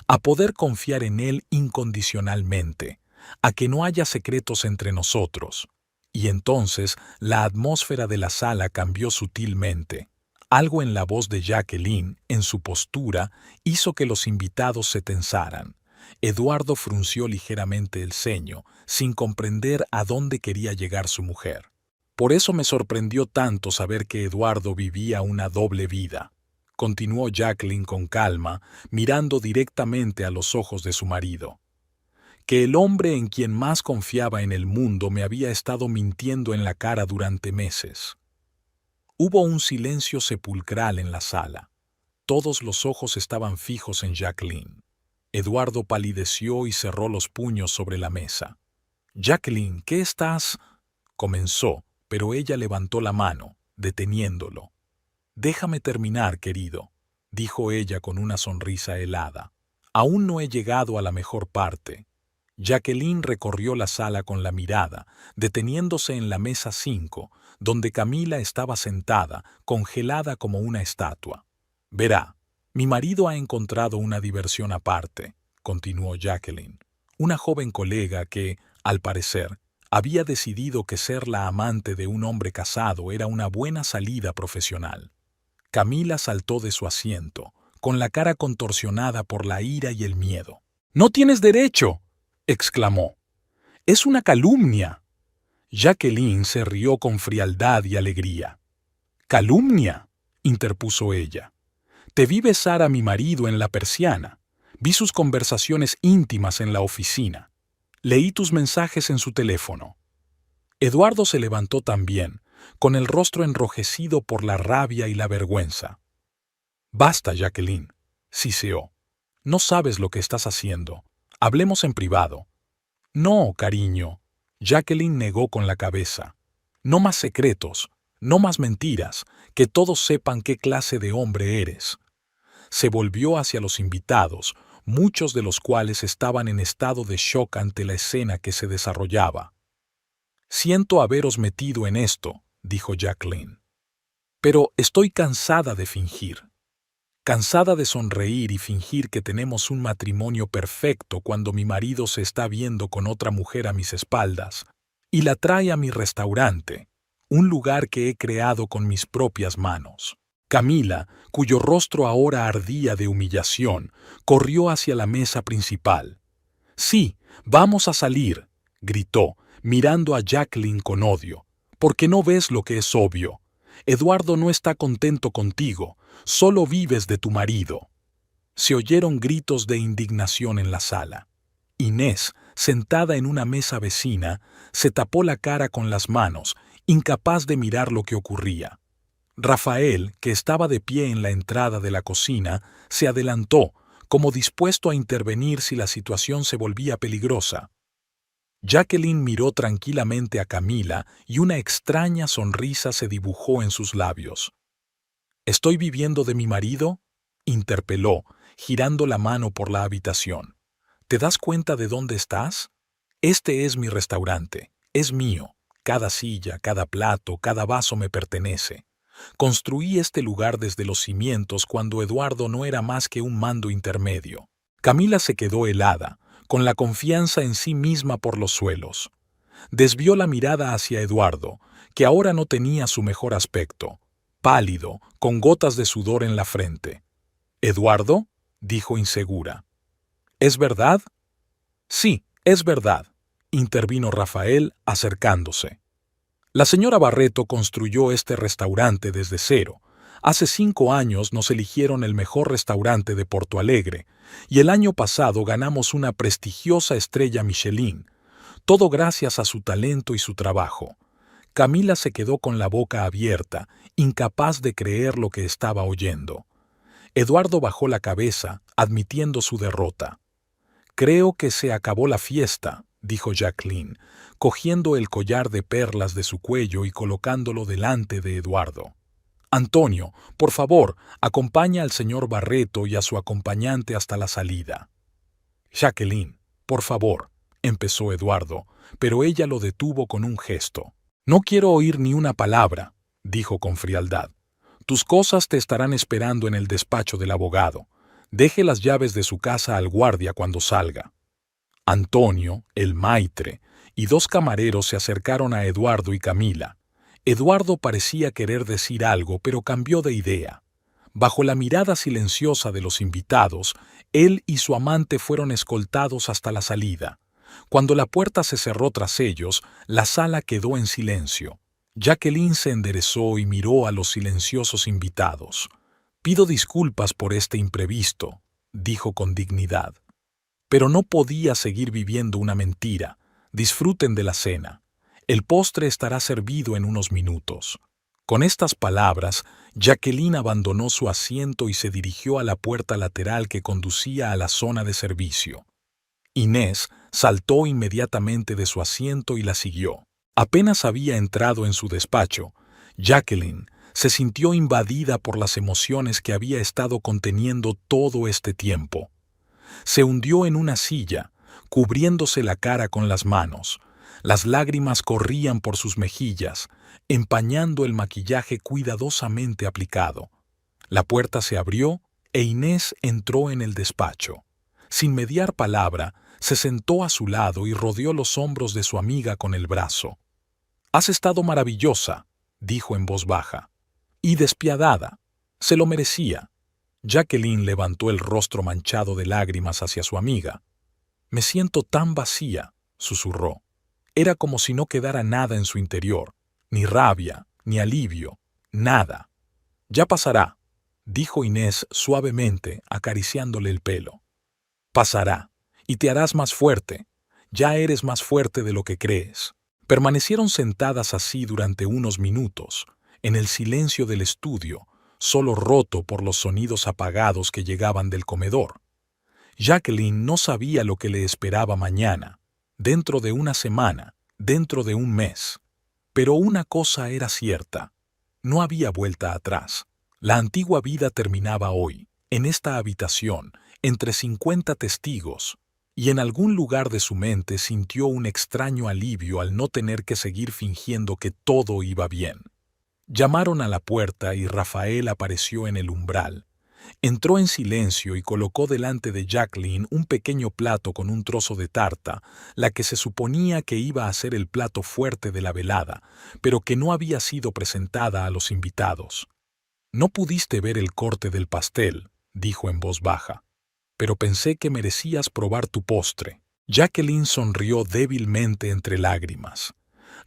A poder confiar en él incondicionalmente, a que no haya secretos entre nosotros. Y entonces la atmósfera de la sala cambió sutilmente. Algo en la voz de Jacqueline, en su postura, hizo que los invitados se tensaran. Eduardo frunció ligeramente el ceño, sin comprender a dónde quería llegar su mujer. Por eso me sorprendió tanto saber que Eduardo vivía una doble vida. Continuó Jacqueline con calma, mirando directamente a los ojos de su marido. Que el hombre en quien más confiaba en el mundo me había estado mintiendo en la cara durante meses. Hubo un silencio sepulcral en la sala. Todos los ojos estaban fijos en Jacqueline. Eduardo palideció y cerró los puños sobre la mesa. «Jacqueline, ¿qué estás...?» comenzó, pero ella levantó la mano, deteniéndolo. «Déjame terminar, querido», dijo ella con una sonrisa helada. «Aún no he llegado a la mejor parte». Jacqueline recorrió la sala con la mirada, deteniéndose en la mesa 5, donde Camila estaba sentada, congelada como una estatua. «Verá, mi marido ha encontrado una diversión aparte», continuó Jacqueline. «Una joven colega que, al parecer, había decidido que ser la amante de un hombre casado era una buena salida profesional». Camila saltó de su asiento, con la cara contorsionada por la ira y el miedo. «¡No tienes derecho!», exclamó. «Es una calumnia». Jacqueline se rió con frialdad y alegría. «¿Calumnia?», interpuso ella. «Te vi besar a mi marido en la persiana. Vi sus conversaciones íntimas en la oficina. Leí tus mensajes en su teléfono». Eduardo se levantó también, con el rostro enrojecido por la rabia y la vergüenza. «Basta, Jacqueline», siseó. «No sabes lo que estás haciendo. Hablemos en privado». «No, cariño», Jacqueline negó con la cabeza. «No más secretos, no más mentiras, que todos sepan qué clase de hombre eres». Se volvió hacia los invitados, muchos de los cuales estaban en estado de shock ante la escena que se desarrollaba. «Siento haberos metido en esto», dijo Jacqueline. «Pero estoy cansada de fingir. Cansada de sonreír y fingir que tenemos un matrimonio perfecto cuando mi marido se está viendo con otra mujer a mis espaldas y la trae a mi restaurante, un lugar que he creado con mis propias manos». Camila, cuyo rostro ahora ardía de humillación, corrió hacia la mesa principal. «Sí, vamos a salir», gritó, mirando a Jacqueline con odio. «¿Por qué no ves lo que es obvio? Eduardo no está contento contigo, solo vives de tu marido». Se oyeron gritos de indignación en la sala. Inés, sentada en una mesa vecina, se tapó la cara con las manos, incapaz de mirar lo que ocurría. Rafael, que estaba de pie en la entrada de la cocina, se adelantó, como dispuesto a intervenir si la situación se volvía peligrosa. Jacqueline miró tranquilamente a Camila y una extraña sonrisa se dibujó en sus labios. «¿Estoy viviendo de mi marido?», interpeló, girando la mano por la habitación. «¿Te das cuenta de dónde estás? Este es mi restaurante, es mío. Cada silla, cada plato, cada vaso me pertenece. Construí este lugar desde los cimientos cuando Eduardo no era más que un mando intermedio». Camila se quedó helada, con la confianza en sí misma por los suelos. Desvió la mirada hacia Eduardo, que ahora no tenía su mejor aspecto, pálido, con gotas de sudor en la frente. «¿Eduardo?», dijo insegura. «¿Es verdad?». «Sí, es verdad», intervino Rafael, acercándose. «La señora Barreto construyó este restaurante desde cero. Hace 5 años nos eligieron el mejor restaurante de Porto Alegre, y el año pasado ganamos una prestigiosa estrella Michelin, todo gracias a su talento y su trabajo». Camila se quedó con la boca abierta, incapaz de creer lo que estaba oyendo. Eduardo bajó la cabeza, admitiendo su derrota. «Creo que se acabó la fiesta», dijo Jacqueline, cogiendo el collar de perlas de su cuello y colocándolo delante de Eduardo. «Antonio, por favor, acompaña al señor Barreto y a su acompañante hasta la salida». «Jacqueline, por favor, empezó Eduardo, pero ella lo detuvo con un gesto. No quiero oír ni una palabra, dijo con frialdad. Tus cosas te estarán esperando en el despacho del abogado. Deje las llaves de su casa al guardia cuando salga. Antonio, el maitre, y 2 camareros se acercaron a Eduardo y Camila. Eduardo parecía querer decir algo, pero cambió de idea. Bajo la mirada silenciosa de los invitados, él y su amante fueron escoltados hasta la salida. Cuando la puerta se cerró tras ellos, la sala quedó en silencio. Jacqueline se enderezó y miró a los silenciosos invitados. «Pido disculpas por este imprevisto», dijo con dignidad. Pero no podía seguir viviendo una mentira. Disfruten de la cena. El postre estará servido en unos minutos. Con estas palabras, Jacqueline abandonó su asiento y se dirigió a la puerta lateral que conducía a la zona de servicio. Inés saltó inmediatamente de su asiento y la siguió. Apenas había entrado en su despacho, Jacqueline se sintió invadida por las emociones que había estado conteniendo todo este tiempo. Se hundió en una silla, cubriéndose la cara con las manos. Las lágrimas corrían por sus mejillas, empañando el maquillaje cuidadosamente aplicado. La puerta se abrió e Inés entró en el despacho. Sin mediar palabra, se sentó a su lado y rodeó los hombros de su amiga con el brazo. «Has estado maravillosa», dijo en voz baja. «Y despiadada. Se lo merecía». Jacqueline levantó el rostro manchado de lágrimas hacia su amiga. «Me siento tan vacía», susurró. Era como si no quedara nada en su interior, ni rabia, ni alivio, nada. «Ya pasará», dijo Inés suavemente, acariciándole el pelo. «Pasará, y te harás más fuerte. Ya eres más fuerte de lo que crees». Permanecieron sentadas así durante unos minutos, en el silencio del estudio, solo roto por los sonidos apagados que llegaban del comedor. Jacqueline no sabía lo que le esperaba mañana, dentro de una semana, dentro de un mes. Pero una cosa era cierta: no había vuelta atrás. La antigua vida terminaba hoy, en esta habitación, entre 50 testigos, y en algún lugar de su mente sintió un extraño alivio al no tener que seguir fingiendo que todo iba bien. Llamaron a la puerta y Rafael apareció en el umbral. Entró en silencio y colocó delante de Jacqueline un pequeño plato con un trozo de tarta, la que se suponía que iba a ser el plato fuerte de la velada, pero que no había sido presentada a los invitados. «No pudiste ver el corte del pastel», dijo en voz baja, «pero pensé que merecías probar tu postre». Jacqueline sonrió débilmente entre lágrimas.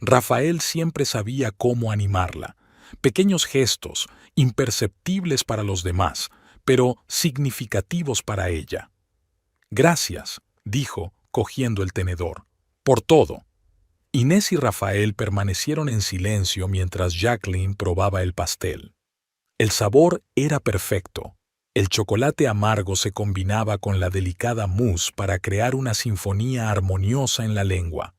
Rafael siempre sabía cómo animarla. Pequeños gestos, imperceptibles para los demás, pero significativos para ella. «Gracias», dijo, cogiendo el tenedor, «por todo». Inés y Rafael permanecieron en silencio mientras Jacqueline probaba el pastel. El sabor era perfecto. El chocolate amargo se combinaba con la delicada mousse para crear una sinfonía armoniosa en la lengua.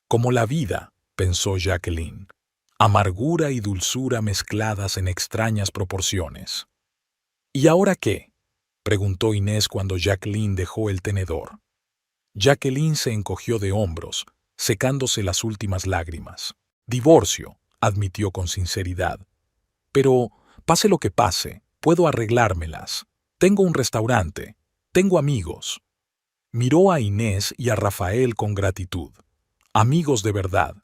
«Como la vida», pensó Jacqueline. Amargura y dulzura mezcladas en extrañas proporciones. «¿Y ahora qué?», preguntó Inés cuando Jacqueline dejó el tenedor. Jacqueline se encogió de hombros, secándose las últimas lágrimas. «Divorcio», admitió con sinceridad. «Pero, pase lo que pase, puedo arreglármelas. Tengo un restaurante. Tengo amigos». Miró a Inés y a Rafael con gratitud. Amigos de verdad.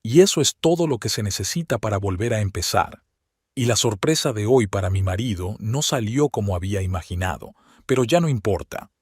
Y eso es todo lo que se necesita para volver a empezar. Y la sorpresa de hoy para mi marido no salió como había imaginado, pero ya no importa.